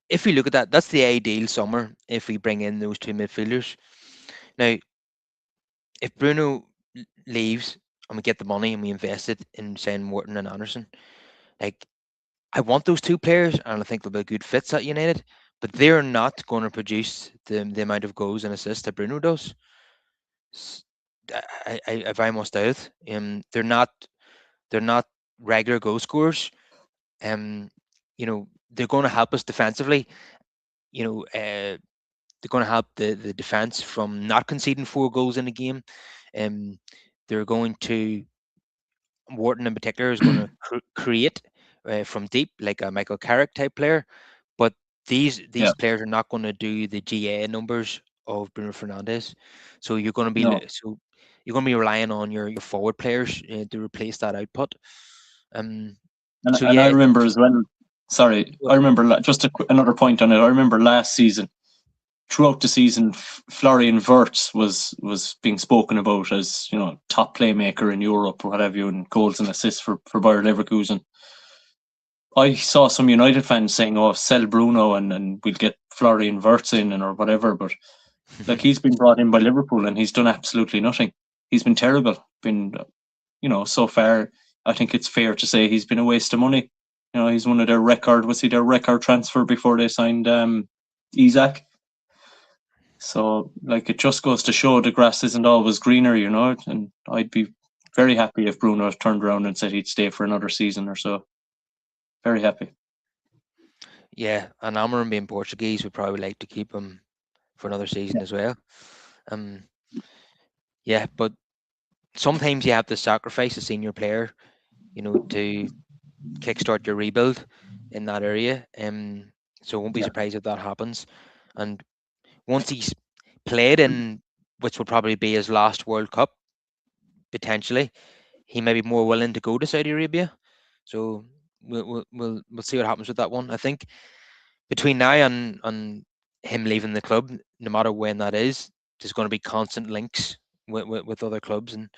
[SPEAKER 1] if we look at that, that's the ideal summer if we bring in those two midfielders. Now, if Bruno leaves and we get the money and we invest it in saying Morton and Anderson, like I want those two players and I think they'll be good fits at United, but they're not going to produce the amount of goals and assists that Bruno does. S- I very much doubt it. They're not regular goal scorers. They're going to help us defensively. They're going to help the defense from not conceding 4 goals in a game. Um, they're going to Wharton in particular is going to create from deep, like a Michael Carrick type player. But these
[SPEAKER 2] Yeah,
[SPEAKER 1] players are not going to do the GA numbers of Bruno Fernandes. So
[SPEAKER 2] no,
[SPEAKER 1] you're going to be relying on your forward players to replace that output. Um. So
[SPEAKER 2] and I
[SPEAKER 1] yeah.
[SPEAKER 2] remember as well. Sorry, I
[SPEAKER 1] Well,
[SPEAKER 2] remember just another point on it. I remember last season, throughout the season, Florian Wirtz was being spoken about as top playmaker in Europe or what have you, and goals and assists for Bayer Leverkusen. I saw some United fans saying, "Oh, sell Bruno and we'll get Florian Wirtz in or whatever." But like he's been brought in by Liverpool and he's done absolutely nothing. He's been terrible. Been so far. I think it's fair to say he's been a waste of money. He's one of their record. Was he their record transfer before they signed Isaac? So like it just goes to show the grass isn't always greener, And I'd be very happy if Bruno turned around and said he'd stay for another season or so. Very happy.
[SPEAKER 1] yeah, and Amarim being Portuguese would probably like to keep him for another season
[SPEAKER 2] Yeah,
[SPEAKER 1] as well. Um. Yeah, but sometimes you have to sacrifice a senior player, to kickstart your rebuild in that area. So I won't be
[SPEAKER 2] yeah.
[SPEAKER 1] surprised if that happens. And once he's played in, which will probably be his last World Cup, potentially, he may be more willing to go to Saudi Arabia. So we'll see what happens with that one. I think between now and him leaving the club, no matter when that is, there's going to be constant links with other clubs, and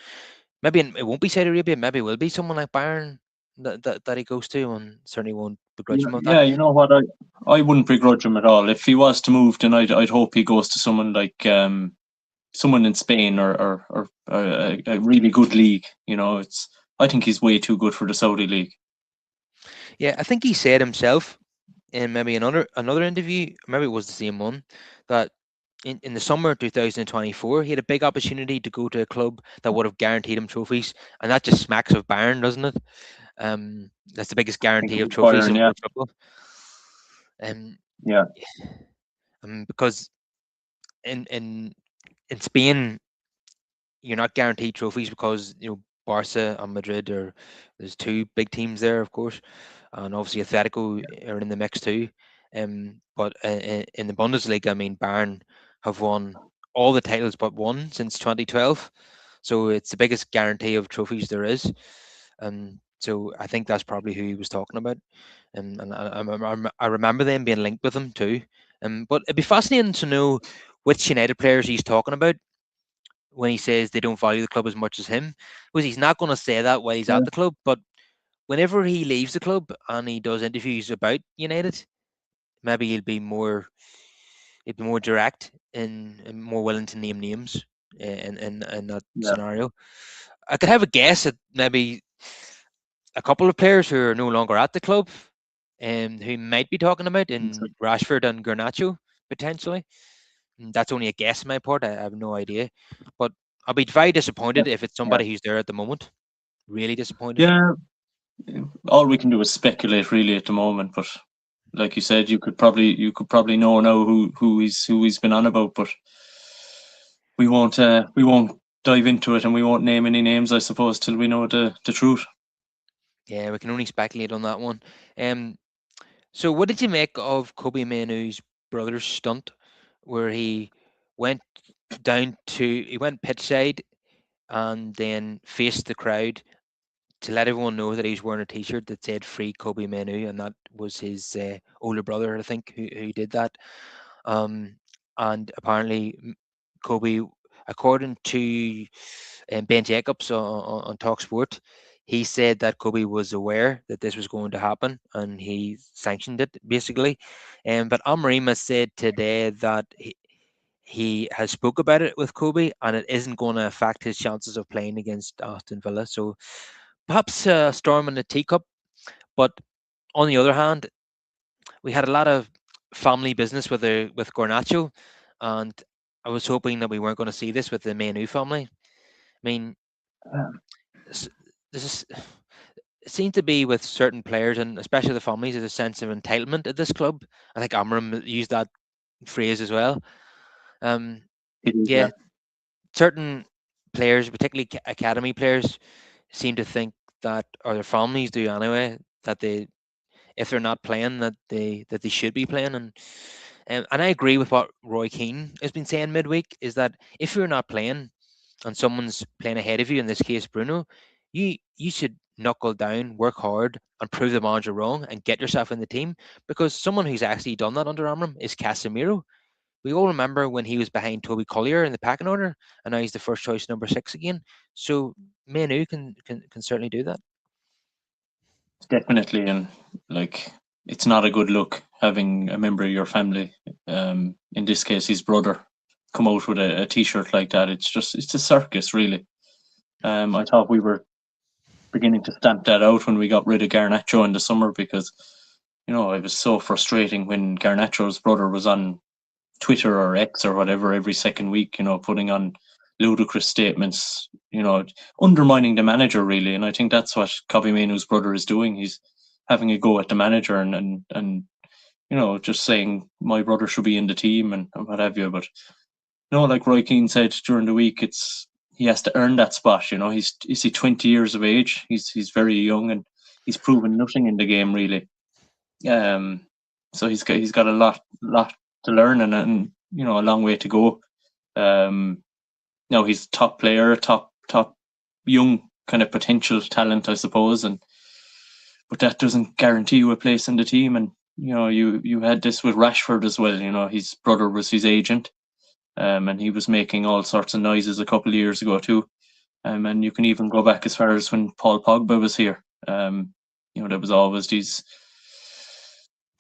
[SPEAKER 1] maybe it won't be Saudi Arabia. Maybe it will be someone like Bayern that he goes to, and certainly won't begrudge him of that.
[SPEAKER 2] Yeah, you know what? I wouldn't begrudge him at all. If he was to move, then I'd hope he goes to someone like someone in Spain or a really good league. I think he's way too good for the Saudi league.
[SPEAKER 1] Yeah, I think he said himself in maybe another interview, maybe it was the same one, that in the summer of 2024 he had a big opportunity to go to a club that would have guaranteed him trophies, and that just smacks of Bayern, doesn't it? That's the biggest
[SPEAKER 2] I think
[SPEAKER 1] guarantee
[SPEAKER 2] it
[SPEAKER 1] of
[SPEAKER 2] was
[SPEAKER 1] trophies
[SPEAKER 2] Bayern,
[SPEAKER 1] in
[SPEAKER 2] yeah.
[SPEAKER 1] world football.
[SPEAKER 2] Yeah,
[SPEAKER 1] because in in in Spain you're not guaranteed trophies because Barca and Madrid are there's two big teams there, of course, and obviously Atletico are in the mix too. But in the Bundesliga, I mean, Bayern have won all the titles but one since 2012, so it's the biggest guarantee of trophies there is. So I think that's probably who he was talking about, and I remember them being linked with him too. But it'd be fascinating to know which United players he's talking about when he says they don't value the club as much as him, because he's not going to say that while he's
[SPEAKER 2] yeah,
[SPEAKER 1] at the club. But whenever he leaves the club and he does interviews about United, maybe he'll be more direct and more willing to name names in that
[SPEAKER 2] yeah.
[SPEAKER 1] scenario. I could have a guess at maybe a couple of players who are no longer at the club, and who might be talking about
[SPEAKER 2] So,
[SPEAKER 1] in Rashford and Garnacho potentially. That's only a guess on my part. I have no idea, but I'll be very
[SPEAKER 2] yeah,
[SPEAKER 1] disappointed if it's
[SPEAKER 2] yeah,
[SPEAKER 1] somebody who's there at the moment. Really disappointed.
[SPEAKER 2] yeah. All we can do is speculate really at the moment, but like you said, you could probably know now who he's been on about, but we won't dive into it and we won't name any names, I suppose, till we know the truth.
[SPEAKER 1] Yeah, we can only speculate on that one. Um, so what did you make of Kobe Mainoo's brother's stunt, where went he went pitch side and then faced the crowd to let everyone know that he's wearing a T-shirt that said "Free Kobe Mainoo," and that was his older brother, I think, who did that. Um, and apparently, Kobe, according to Ben Jacobs on Talk Sport, he said that Kobe was aware that this was going to happen and he sanctioned it basically. But Amarima said today that he has spoke about it with Kobe and it isn't going to affect his chances of playing against Aston Villa. So perhaps a storm in the teacup. But on the other hand, we had a lot of family business with Garnacho, and I was hoping that we weren't going to see this with the Manu family. I mean, s- this is it seems to be with certain players and especially the families, there's a sense of entitlement at this club. I think Amram used that phrase as well. Um,
[SPEAKER 2] It is, yeah.
[SPEAKER 1] yeah, certain players, particularly academy players, seem to think that, or their families do anyway, that they if they're not playing that they should be playing and I agree with what Roy Keane has been saying midweek is that if you're not playing and someone's playing ahead of you, in this case Bruno, you should knuckle down, work hard, and prove the manager wrong and get yourself in the team, because someone who's actually done that under Amram is Casemiro. We all remember when he was behind Toby Collier in the pecking order, and now he's the first choice number 6 again. So Manu can certainly do that.
[SPEAKER 2] Definitely, and like it's not a good look having a member of your family, in this case his brother, come out with a t-shirt like that. It's a circus, really. I thought we were beginning to stamp that out when we got rid of Garnacho in the summer, because it was so frustrating when Garnacho's brother was on Twitter or X or whatever every second week, putting on ludicrous statements, undermining the manager really. And I think that's what Kobe Mainoo's brother is doing. He's having a go at the manager and just saying my brother should be in the team and what have you. But like Roy Keane said during the week, he has to earn that spot. He's 20 years of age. He's very young and he's proven nothing in the game really. Um, so he's got a lot to learn and a long way to go. Um, he's top player, top young kind of potential talent, I suppose, but that doesn't guarantee you a place in the team. And you had this with Rashford as well. His brother was his agent, and he was making all sorts of noises a couple of years ago too. And you can even go back as far as when Paul Pogba was here. There was always these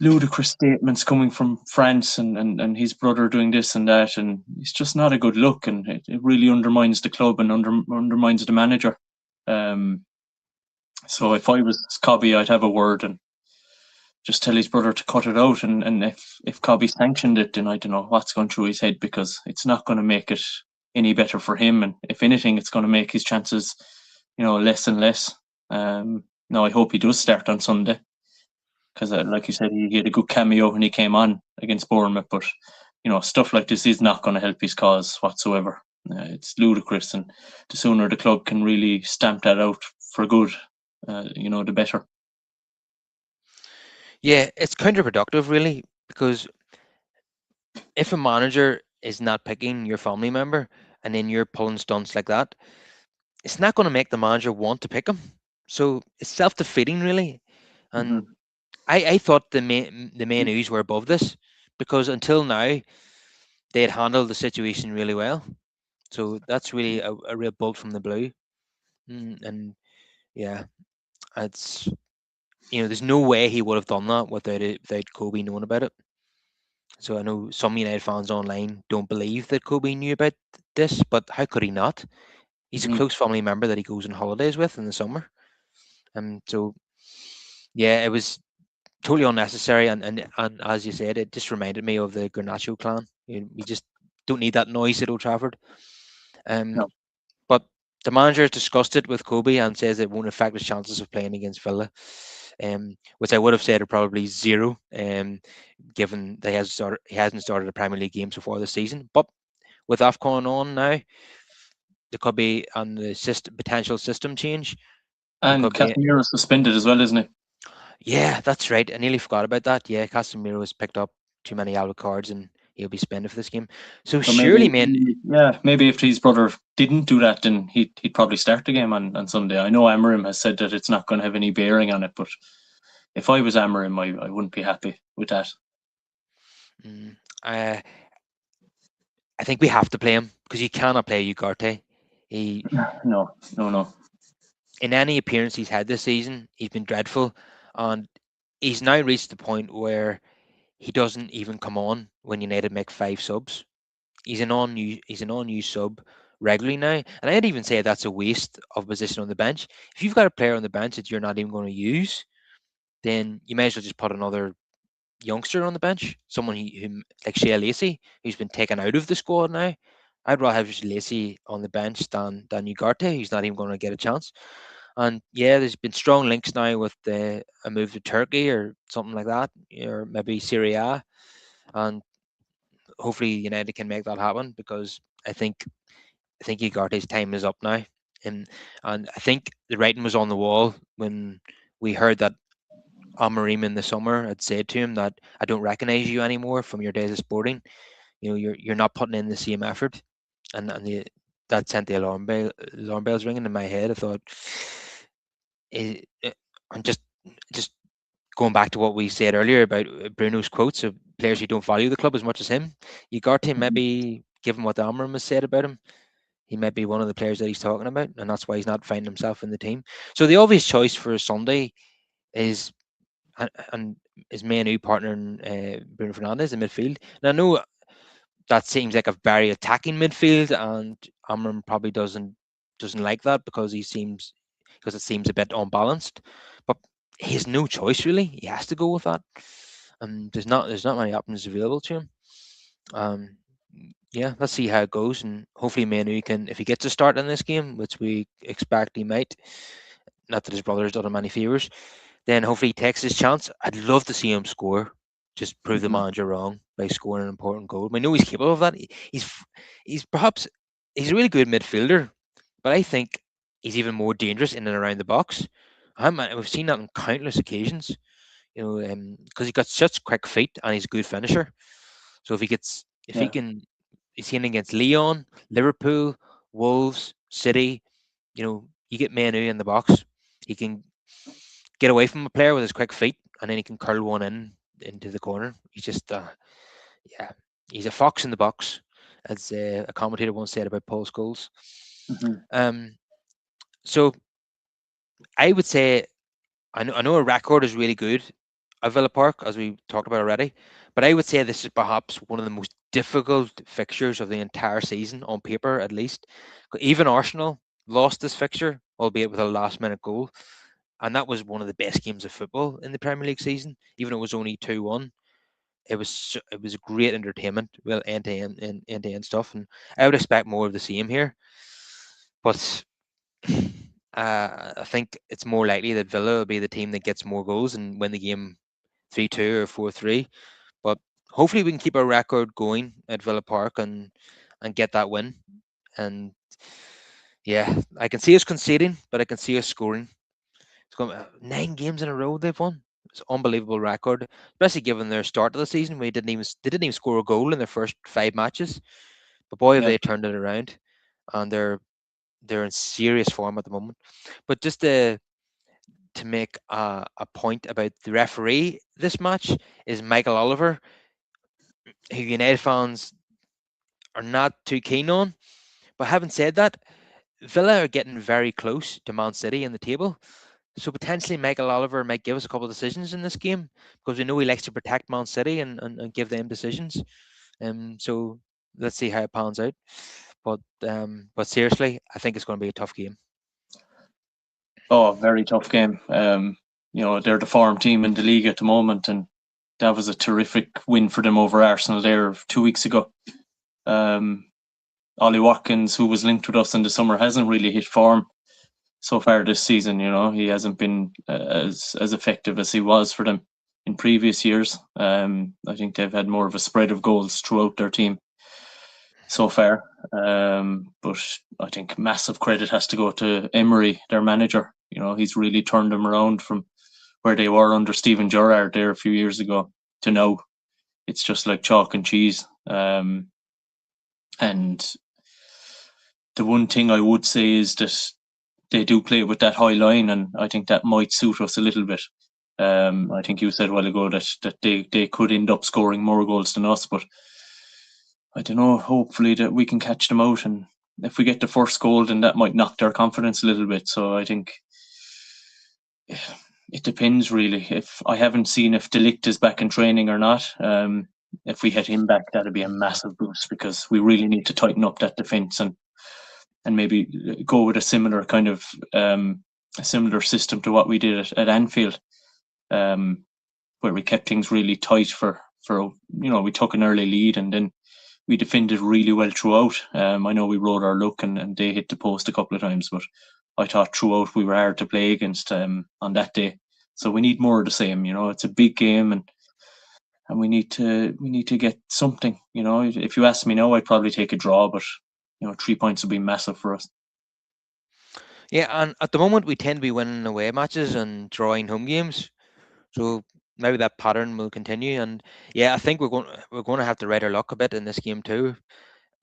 [SPEAKER 2] ludicrous statements coming from France and his brother doing this and that, and it's just not a good look, and it really undermines the club and undermines the manager. Um, so if I was Cobby, I'd have a word and just tell his brother to cut it out. And if Cobby sanctioned it, then I don't know what's going through his head, because it's not going to make it any better for him. And if anything, it's going to make his chances, less and less. No, I hope he does start on Sunday. because, like you said, he had a good cameo when he came on against Bournemouth. But stuff like this is not going to help his cause whatsoever. It's ludicrous, and the sooner the club can really stamp that out for good, the better.
[SPEAKER 1] Yeah, it's counterproductive, really, because if a manager is not picking your family member and then you're pulling stunts like that, it's not going to make the manager want to pick him. So it's self-defeating, really. And
[SPEAKER 2] Hmm.
[SPEAKER 1] I thought the main U's were above this, because until now they had handled the situation really well. So that's really a real bolt from the blue. And yeah, it's there's no way he would have done that without Kobe knowing about it. So I know some United fans online don't believe that Kobe knew about this, but how could he not? He's a
[SPEAKER 2] Hmm.
[SPEAKER 1] close family member that he goes on holidays with in the summer. So yeah, it was totally unnecessary, and as you said, it just reminded me of the Garnacho clan. We just don't need that noise at Old Trafford. Um,
[SPEAKER 2] No.
[SPEAKER 1] but the manager is disgusted with Kobe and says it won't affect his chances of playing against Villa, which I would have said are probably zero, given that he hasn't started a Premier League game so far this season. But with AFCON on now, there could be on the potential system change. There
[SPEAKER 2] And
[SPEAKER 1] could be.
[SPEAKER 2] Casemiro's suspended as well, isn't he?
[SPEAKER 1] Yeah, that's right. I nearly forgot about that. Yeah, Casemiro has picked up too many yellow cards and he'll be suspended for this game. So
[SPEAKER 2] So
[SPEAKER 1] surely, man,
[SPEAKER 2] maybe if his brother didn't do that, then he'd probably start the game on Sunday. I know Amarim has said that it's not going to have any bearing on it, but if I was Amarim, I wouldn't be happy with that.
[SPEAKER 1] mm, I I think we have to play him because you cannot play Ugarte. He
[SPEAKER 2] No, no, no.
[SPEAKER 1] In any appearance he's had this season, he's been dreadful, and he's now reached the point where he doesn't even come on when United make five subs. He's an unused sub regularly now, and I'd even say that's a waste of position on the bench. If you've got a player on the bench that you're not even going to use, then you may as well just put another youngster on the bench, someone who like Shea Lacey, who's been taken out of the squad now. I'd rather have Lacey on the bench than Ugarte, who's not even going to get a chance. And yeah, there's been strong links now with a move to Turkey or something like that, or maybe Syria, and hopefully United can make that happen because I think Ugarte's time is up now, and I think the writing was on the wall when we heard that Amorim in the summer had said to him that I don't recognise you anymore from your days of Sporting. You're not putting in the same effort, that sent the alarm bells ringing in my head. I thought, I'm just going back to what we said earlier about Bruno's quotes of players who don't value the club as much as him. Ugarte,
[SPEAKER 2] Mhm.
[SPEAKER 1] maybe given what the Amorim has said about him, he might be one of the players that he's talking about, and that's why he's not finding himself in the team. So the obvious choice for Sunday is and his main new partner in Bruno Fernandes in midfield. And I know that seems like a very attacking midfield, and Amram probably doesn't like that because it seems a bit unbalanced. But he has no choice really; he has to go with that. And there's not many options available to him. Um, yeah, let's see how it goes, and hopefully Manu can, if he gets a start in this game, which we expect he might. Not that his brother's done him any favors, then hopefully he takes his chance. I'd love to see him score, just prove the
[SPEAKER 2] Mhm.
[SPEAKER 1] manager wrong by scoring an important goal. We know he's capable of that. He's perhaps he's a really good midfielder, but I think he's even more dangerous in and around the box. We've seen that on countless occasions. Because he got such quick feet and he's a good finisher. So if he
[SPEAKER 2] Yeah.
[SPEAKER 1] can, he's seen against Leon, Liverpool, Wolves, City. You get Manu in the box, he can get away from a player with his quick feet, and then he can curl one into the corner. He's just, yeah, he's a fox in the box, as a commentator once said about Paul Scholes.
[SPEAKER 2] Mhm.
[SPEAKER 1] Um, so I would say I know a record is really good at Villa Park, as we talked about already, but I would say this is perhaps one of the most difficult fixtures of the entire season, on paper at least. Even Arsenal lost this fixture, albeit with a last-minute goal, and that was one of the best games of football in the Premier League season. Even though it was only 2-1, it was great entertainment, well, end to end stuff, and I would expect more of the same here. But I think it's more likely that Villa will be the team that gets more goals and win the game 3-2 or 4-3. But hopefully we can keep our record going at Villa Park and get that win. And yeah, I can see us conceding, but I can see us scoring. It's going 9 games in a row they've won. It's an unbelievable record, especially given their start of the season. They didn't even score a goal in their first 5 matches. But boy, have
[SPEAKER 2] Yeah.
[SPEAKER 1] they turned it around, and they're in serious form at the moment. But just to make a point about the referee this match is Michael Oliver, who United fans are not too keen on. But having said that, Villa are getting very close to Man City in the table. So potentially Michael Oliver might give us a couple of decisions in this game because we know he likes to protect Man City and give them decisions. So let's see how it pans out. But seriously, I think it's going to be a tough game.
[SPEAKER 2] Oh, very tough game. They're the form team in the league at the moment, and that was a terrific win for them over Arsenal there 2 weeks ago. Ollie Watkins, who was linked with us in the summer, hasn't really hit form so far this season. He hasn't been as effective as he was for them in previous years. I think they've had more of a spread of goals throughout their team so far. But I think massive credit has to go to Emery, their manager. He's really turned them around from where they were under Steven Gerrard there a few years ago to now. It's just like chalk and cheese. And the one thing I would say is that they do play with that high line, and I think that might suit us a little bit. I think you said a while ago that they could end up scoring more goals than us, but I don't know. Hopefully that we can catch them out, and if we get the first goal, then that might knock their confidence a little bit. So I think it depends really. If I haven't seen if De Ligt is back in training or not. If we had him back, that'd be a massive boost because we really need to tighten up that defense and maybe go with a similar kind of a similar system to what we did at Anfield, where we kept things really tight for we took an early lead and then we defended really well throughout. I know we rode our luck and they hit the post a couple of times, but I thought throughout we were hard to play against on that day. So we need more of the same. It's a big game and we need to get something. If you ask me now, I'd probably take a draw, but 3 points would be massive for us.
[SPEAKER 1] Yeah, and at the moment we tend to be winning away matches and drawing home games. So maybe that pattern will continue. And yeah, I think we're going to have to ride our luck a bit in this game too.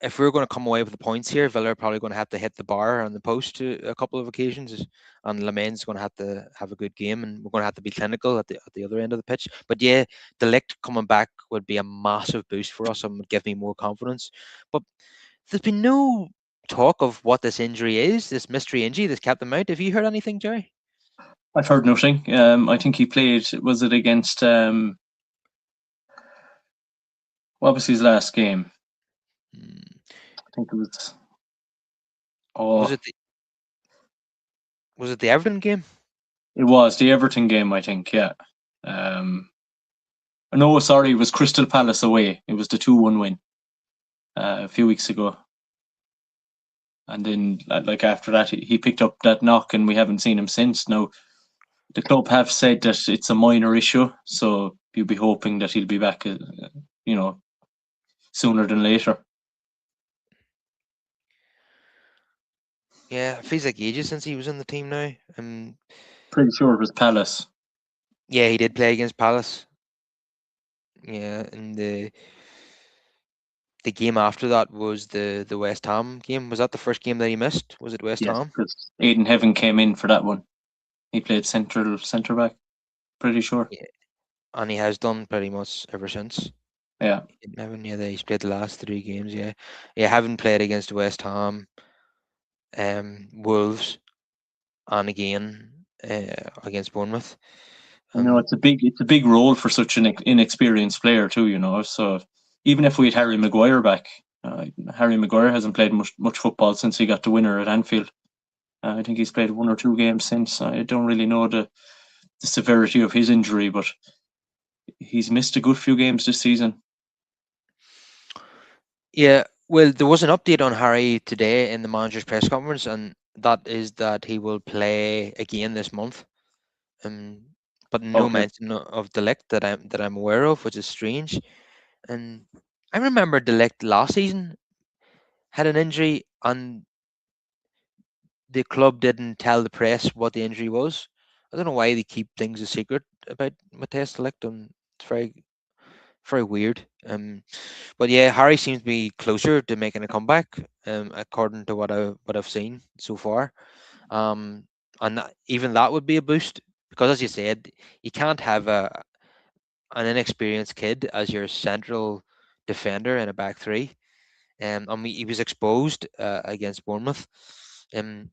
[SPEAKER 1] If we're going to come away with the points here, Villa are probably going to have to hit the bar on the post a couple of occasions, and Lemain's going to have a good game, and we're going to have to be clinical at the other end of the pitch. But yeah, De Ligt coming back would be a massive boost for us and would give me more confidence. But there's been no talk of what this injury is, this mystery injury that's kept him out. Have you heard anything, Jerry?
[SPEAKER 2] I've heard nothing. I think he played. Was it against? What was his last game? I think it was.
[SPEAKER 1] Was
[SPEAKER 2] Oh,
[SPEAKER 1] it the, was it the Everton game?
[SPEAKER 2] it was the Everton game. I think. Yeah. No, sorry, it was Crystal Palace away. It was the 2-1 win a few weeks ago. And then, like after that, he picked up that knock, and we haven't seen him since. Now, the club have said that it's a minor issue, so you'll be hoping that he'll be back, sooner than later.
[SPEAKER 1] Yeah, it feels like ages since he was in the team now.
[SPEAKER 2] Pretty sure it was Palace.
[SPEAKER 1] Yeah, he did play against Palace. Yeah, and the game after that was the West Ham game. Was that the first game that he missed? Was it West
[SPEAKER 2] Yes,
[SPEAKER 1] Ham?
[SPEAKER 2] because Aidan Heaven came in for that one. He played centre back. Pretty sure.
[SPEAKER 1] Yeah, and he has done pretty much ever since.
[SPEAKER 2] Yeah.
[SPEAKER 1] Yeah, he's played the last 3 games. Yeah, yeah, haven't played against West Ham, Wolves, and again against Bournemouth.
[SPEAKER 2] It's a big role for such an inexperienced player too. So even if we had Harry Maguire back, Harry Maguire hasn't played much football since he got the winner at Anfield. I think he's played 1 or 2 games since. I don't really know the severity of his injury, but he's missed a good few games this season.
[SPEAKER 1] Yeah, well, there was an update on Harry today in the manager's press conference, and that is that he will play again this month. but no
[SPEAKER 2] Okay.
[SPEAKER 1] mention of Delict that I'm aware of, which is strange. And I remember Delict last season had an injury, and the club didn't tell the press what the injury was. I don't know why they keep things a secret about Matthias Delict, and it's very weird. But yeah, Harry seems to be closer to making a comeback, according to what I've seen so far. Um, and even that would be a boost because, as you said, you can't have an inexperienced kid as your central defender in a back three. He was exposed against Bournemouth.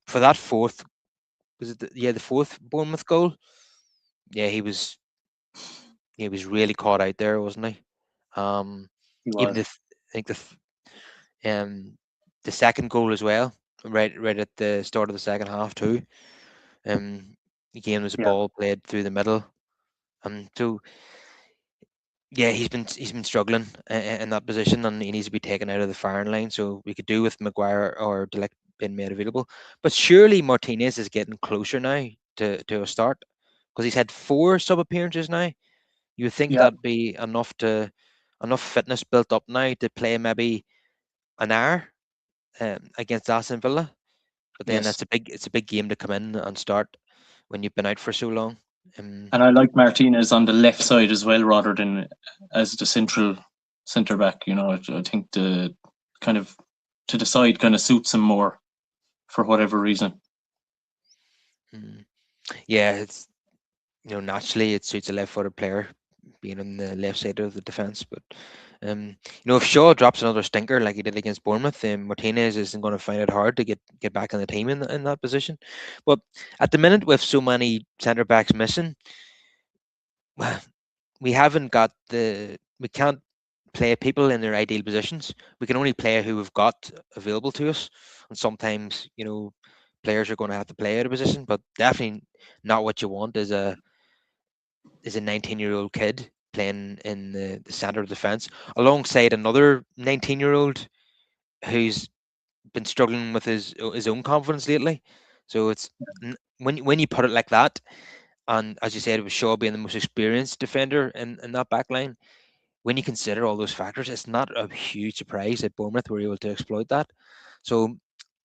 [SPEAKER 1] For that fourth, was it the fourth Bournemouth goal? Yeah, he was really caught out there, wasn't he? Um,
[SPEAKER 2] He
[SPEAKER 1] even
[SPEAKER 2] was.
[SPEAKER 1] I think um the second goal as well, right at the start of the second half too. Um, Again, was a
[SPEAKER 2] Yeah.
[SPEAKER 1] ball played through the middle. So yeah, he's been struggling in that position, and he needs to be taken out of the firing line. So we could do with Maguire or Delict being made available, but surely Martinez is getting closer now to a start because he's had four sub appearances now. You would think
[SPEAKER 2] Yeah.
[SPEAKER 1] that'd be enough fitness built up now to play maybe an hour against Aston Villa, but then
[SPEAKER 2] Yes.
[SPEAKER 1] it's a big game to come in and start when you've been out for so long. Um,
[SPEAKER 2] And I like Martinez on the left side as well, rather than as the central centre back. I think the kind of to the side kind of suits him more for whatever reason.
[SPEAKER 1] mm, yeah, it's naturally it suits a left-footed player being on the left side of the defense. But if Shaw drops another stinker like he did against Bournemouth, then Martinez isn't going to find it hard to get back in the team in that position. But at the minute, with so many centre backs missing, we haven't got we can't play people in their ideal positions. We can only play who we've got available to us, and sometimes players are going to have to play out of position, but definitely not what you want is a 19-year-old kid playing in the center of defense alongside another 19-year-old who's been struggling with his own confidence lately. So it's when you put it like that, and as you said, it was Shaw being the most experienced defender in that back line. When you consider all those factors, it's not a huge surprise that Bournemouth were able to exploit that. So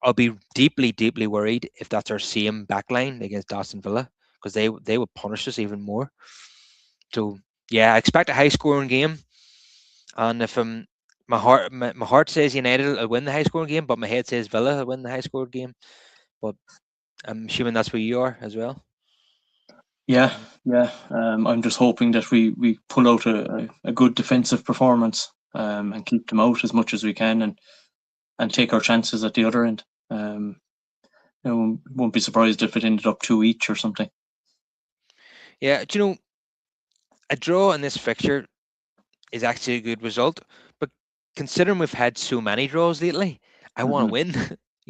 [SPEAKER 1] I'll be deeply, deeply worried if that's our same backline against Aston Villa because they would punish us even more. So yeah, I expect a high scoring game, and if my heart says United will win the high scoring game, but my head says Villa will win the high scoring game. But I'm assuming that's where you are as well.
[SPEAKER 2] Yeah,
[SPEAKER 1] Mhm.
[SPEAKER 2] yeah. I'm just hoping that we pull out a good defensive performance, and keep them out as much as we can, and take our chances at the other end. Won't be surprised if it ended up two each or something.
[SPEAKER 1] Yeah, do you know a draw in this fixture is actually a good result. But considering we've had so many draws lately, I want to
[SPEAKER 2] Hmm.
[SPEAKER 1] win.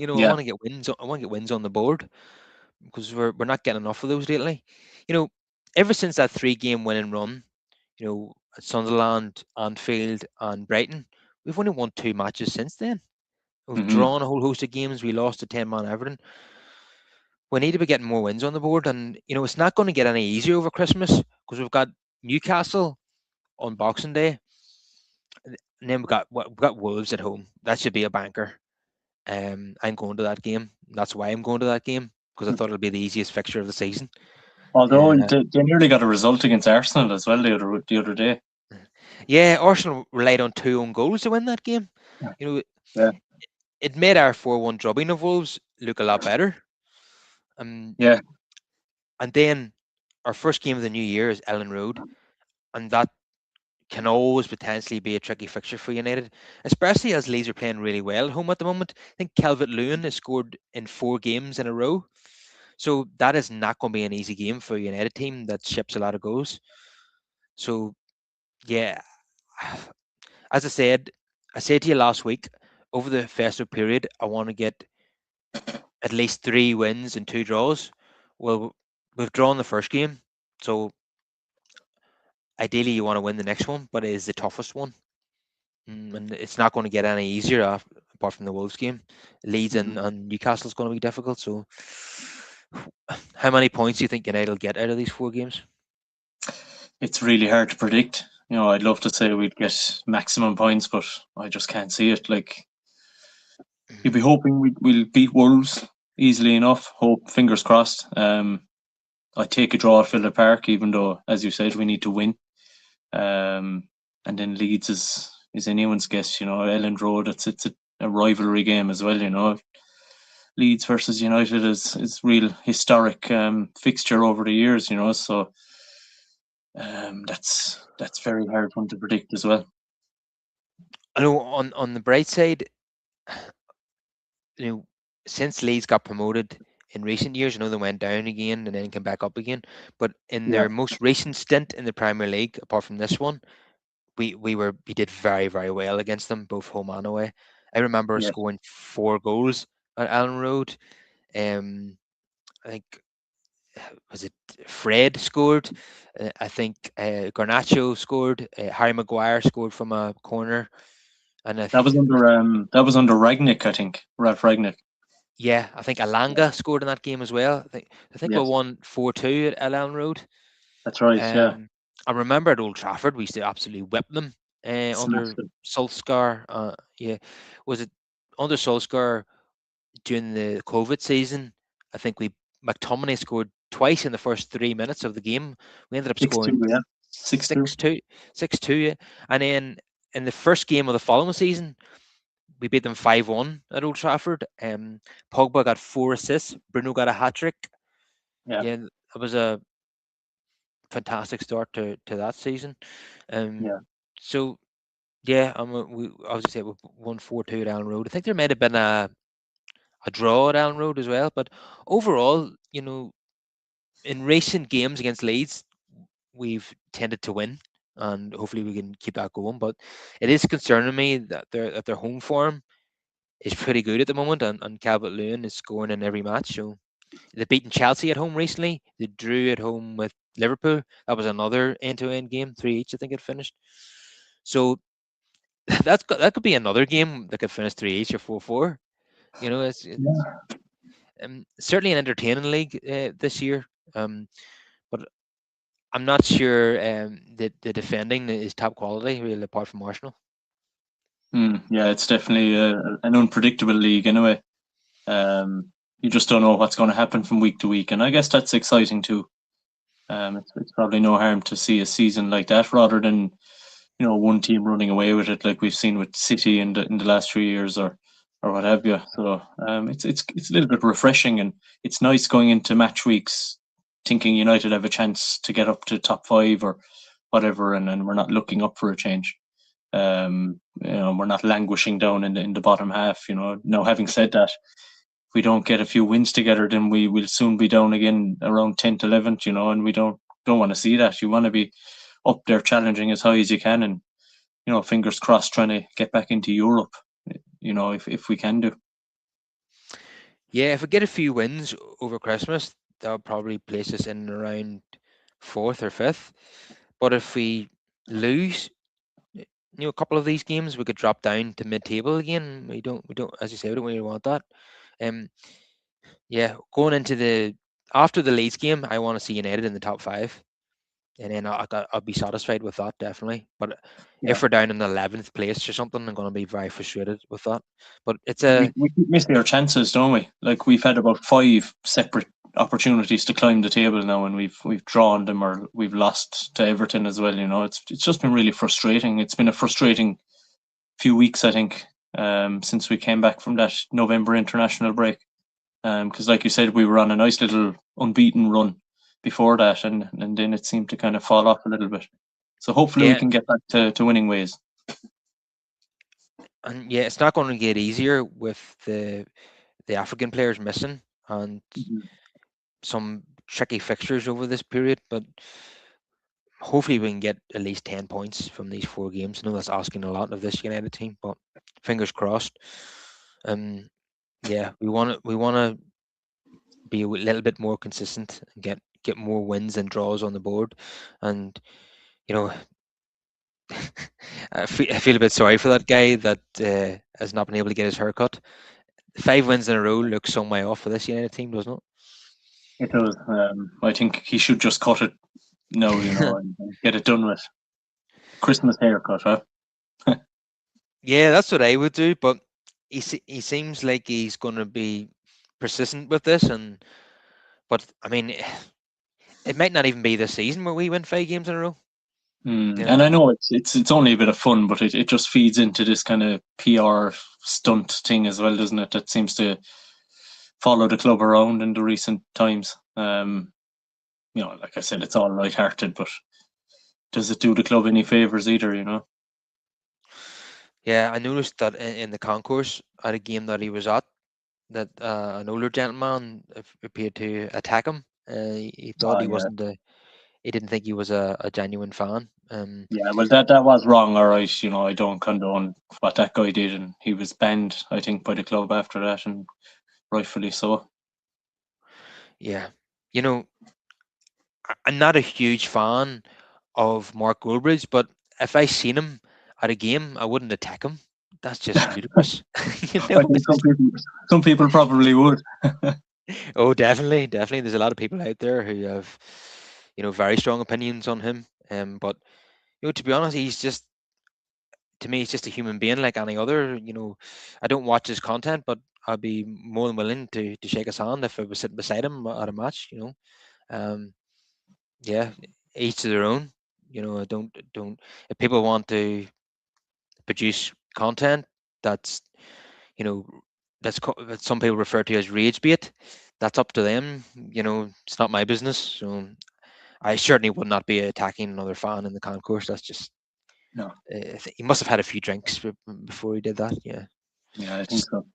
[SPEAKER 1] I
[SPEAKER 2] Yeah.
[SPEAKER 1] want to get wins. I want to get wins on the board because we're not getting enough of those lately. You know, ever since that three-game winning run, at Sunderland, Anfield, and Brighton, we've only won two matches since then. We've
[SPEAKER 2] Hmm.
[SPEAKER 1] drawn a whole host of games. We lost to 10-man Everton. We need to be getting more wins on the board, and it's not going to get any easier over Christmas because we've got Newcastle on Boxing Day. And then we've got Wolves at home. That should be a banker. I'm going to that game. That's why I'm going to that game because I thought it'll be the easiest fixture of the season.
[SPEAKER 2] Although
[SPEAKER 1] Uh,
[SPEAKER 2] they nearly got a result against Arsenal as well the other day.
[SPEAKER 1] yeah, Arsenal relied on two own goals to win that game. You know,
[SPEAKER 2] Yeah.
[SPEAKER 1] it made our 4-1 drubbing of Wolves look a lot better. Um,
[SPEAKER 2] Yeah.
[SPEAKER 1] and then our first game of the new year is Ellen Road, and that can always potentially be a tricky fixture for United, especially as Leeds are playing really well at home at the moment. I think Calvert Lewin has scored in 4 games in a row. So that is not going to be an easy game for a United team that ships a lot of goals. So yeah, as I said to you last week, over the festive period, I want to get at least 3 wins and 2 draws. Well, we've drawn the first game, so ideally you want to win the next one, but it is the toughest one. And it's not going to get any easier apart from the Wolves game. Leeds
[SPEAKER 2] Hmm.
[SPEAKER 1] and Newcastle is going to be difficult. So, how many points do you think United will get out of these 4 games?
[SPEAKER 2] it's really hard to predict. I'd love to say we'd get maximum points, but I just can't see it. Like, you'd be hoping we'll beat Wolves easily enough. Hope, fingers crossed. I take a draw at Villa Park, even though, as you said, we need to win. And then Leeds is anyone's guess. Elland Road. It's a rivalry game as well. Leeds versus United is real historic fixture over the years. So that's very hard one to predict as well.
[SPEAKER 1] I know on the bright side, since Leeds got promoted in recent years, they went down again and then came back up again. But in
[SPEAKER 2] Yeah,
[SPEAKER 1] their most recent stint in the Premier League, apart from this one, we did very, very well against them, both home and away. I remember
[SPEAKER 2] yeah.
[SPEAKER 1] scoring 4 goals at Allen Road. I think, was it Fred scored? I think Garnacho scored. Harry Maguire scored from a corner, and
[SPEAKER 2] That was under Ragnick, I think. Ralph Ragnick.
[SPEAKER 1] yeah, I think Alanga scored in that game as well. I think we
[SPEAKER 2] Yes,
[SPEAKER 1] won 4-2 at Allen Road.
[SPEAKER 2] that's right. Yeah,
[SPEAKER 1] I remember at Old Trafford we used to absolutely whip them under
[SPEAKER 2] smashed it.
[SPEAKER 1] Solskjaer. Yeah, was it under Solskjaer during the COVID season? I think McTominay scored twice in the first 3 minutes of the game. We ended up
[SPEAKER 2] 6-2.
[SPEAKER 1] scoring
[SPEAKER 2] Yeah, 6-2.
[SPEAKER 1] 6-2, 6-2, yeah. And then in the first game of the following season, we beat them 5-1 at Old Trafford. Pogba got 4 assists. Bruno got a hat trick.
[SPEAKER 2] Yeah,
[SPEAKER 1] Yeah, it was a fantastic start to that season. Um,
[SPEAKER 2] yeah.
[SPEAKER 1] so yeah, we obviously we won 4-2 at Allen Road. I think there might have been a draw at Allen Road as well, but overall, in recent games against Leeds, we've tended to win, and hopefully we can keep that going. But it is concerning me that their home form is pretty good at the moment, and Calvert Lewin is scoring in every match. So they've beaten Chelsea at home recently. They drew at home with Liverpool. That was another end-to-end game, 3 each. I think it finished. So that could be another game that could finish 3 each or 4-4. It's
[SPEAKER 2] Yeah.
[SPEAKER 1] certainly an entertaining league this year. But I'm not sure that the defending is top quality, really, apart from Arsenal.
[SPEAKER 2] Yeah, it's definitely an unpredictable league anyway. You just don't know what's going to happen from week to week, and I guess that's exciting too. It's probably no harm to see a season like that rather than one team running away with it like we've seen with City in the last 3 years or what have you. So it's a little bit refreshing, and it's nice going into match weeks thinking United have a chance to get up to top 5 or whatever, and we're not looking up for a change. We're not languishing down in the bottom half. Now, having said that, if we don't get a few wins together, then we will soon be down again around 10th, 11th. And we don't want to see that. You want to be up there challenging as high as you can, and fingers crossed, trying to get back into Europe. If we can do.
[SPEAKER 1] Yeah, if we get a few wins over Christmas, that'll probably place us in around 4th or 5th. But if we lose, a couple of these games, we could drop down to mid-table again. We don't, as you say, we don't really want that. Um, yeah, going into after the Leeds game, I want to see United in the top 5, and then I'll be satisfied with that, definitely. But
[SPEAKER 2] Yeah.
[SPEAKER 1] if we're down in the 11th place or something, I'm going to be very frustrated with that. But it's
[SPEAKER 2] We keep missing our chances, don't we? Like, we've had about 5 separate opportunities to climb the table now, and we've drawn them or we've lost to Everton as well. It's just been really frustrating. It's been a frustrating few weeks, I think, since we came back from that November international break. Because, like you said, we were on a nice little unbeaten run before that, and then it seemed to kind of fall off a little bit. So hopefully we
[SPEAKER 1] yeah,
[SPEAKER 2] can get back to winning ways.
[SPEAKER 1] and yeah, it's not going to get easier with the African players missing and
[SPEAKER 2] Mhm.
[SPEAKER 1] some tricky fixtures over this period. But hopefully we can get at least 10 points from these 4 games. I know that's asking a lot of this United team, but fingers crossed. Yeah, we want to be a little bit more consistent and get more wins and draws on the board. And you know, I feel a bit sorry for that guy that has not been able to get his haircut. 5 wins in a row looks some way off for this United team, doesn't it?
[SPEAKER 2] It does. I think he should just cut it No, and get it done with. Christmas haircut, huh?
[SPEAKER 1] Yeah, that's what I would do. But he seems like he's going to be persistent with this, and but I mean, it might not even be this season where we win 5 games in a row. You
[SPEAKER 2] And
[SPEAKER 1] know.
[SPEAKER 2] I know it's only a bit of fun, but it just feeds into this kind of PR stunt thing as well, doesn't it? That seems to follow the club around in the recent times. Like I said, it's all light-hearted, but does it do the club any favors either?
[SPEAKER 1] Yeah, I noticed that in the concourse at a game that he was at, that an older gentleman appeared to attack him. He thought
[SPEAKER 2] Oh
[SPEAKER 1] he
[SPEAKER 2] yeah,
[SPEAKER 1] wasn't he didn't think he was a genuine fan.
[SPEAKER 2] yeah. Well, that was wrong. All right, I don't condone what that guy did, and he was banned, I think, by the club after that, and rightfully so.
[SPEAKER 1] Yeah, you know, I'm not a huge fan of Mark Goldbridge, but if I seen him at a game, I wouldn't attack him. That's just ludicrous.
[SPEAKER 2] I think some people probably would.
[SPEAKER 1] Oh, definitely, definitely. There's a lot of people out there who have, very strong opinions on him. But to be honest, to me, he's just a human being like any other. I don't watch his content, but I'd be more than willing to shake his hand if I was sitting beside him at a match. Um, yeah, each to their own. I don't. If people want to produce content that's you know that some people refer to as rage bait, that's up to them. It's not my business. So I certainly would not be attacking another fan in the concourse. That's just
[SPEAKER 2] No,
[SPEAKER 1] he must have had a few drinks before he did that. Yeah,
[SPEAKER 2] yeah, I think
[SPEAKER 1] it's
[SPEAKER 2] so.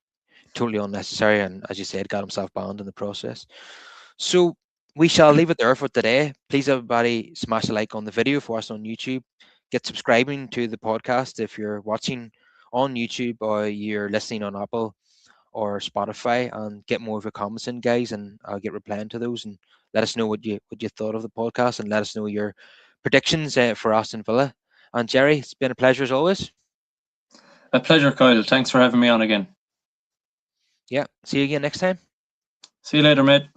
[SPEAKER 1] totally unnecessary, and as you said, got himself banned in the process. So we shall leave it there for today. Please, everybody, smash a like on the video for us on YouTube. Get subscribing to the podcast if you're watching on YouTube or you're listening on Apple or Spotify, and get more of your comments in, guys, and I'll get replying to those, and let us know what you thought of the podcast, and let us know your predictions for Aston Villa. And Jerry, it's been a pleasure as always.
[SPEAKER 2] A pleasure, Kyle. Thanks for having me on again.
[SPEAKER 1] Yeah, see you again next time.
[SPEAKER 2] See you later, mate.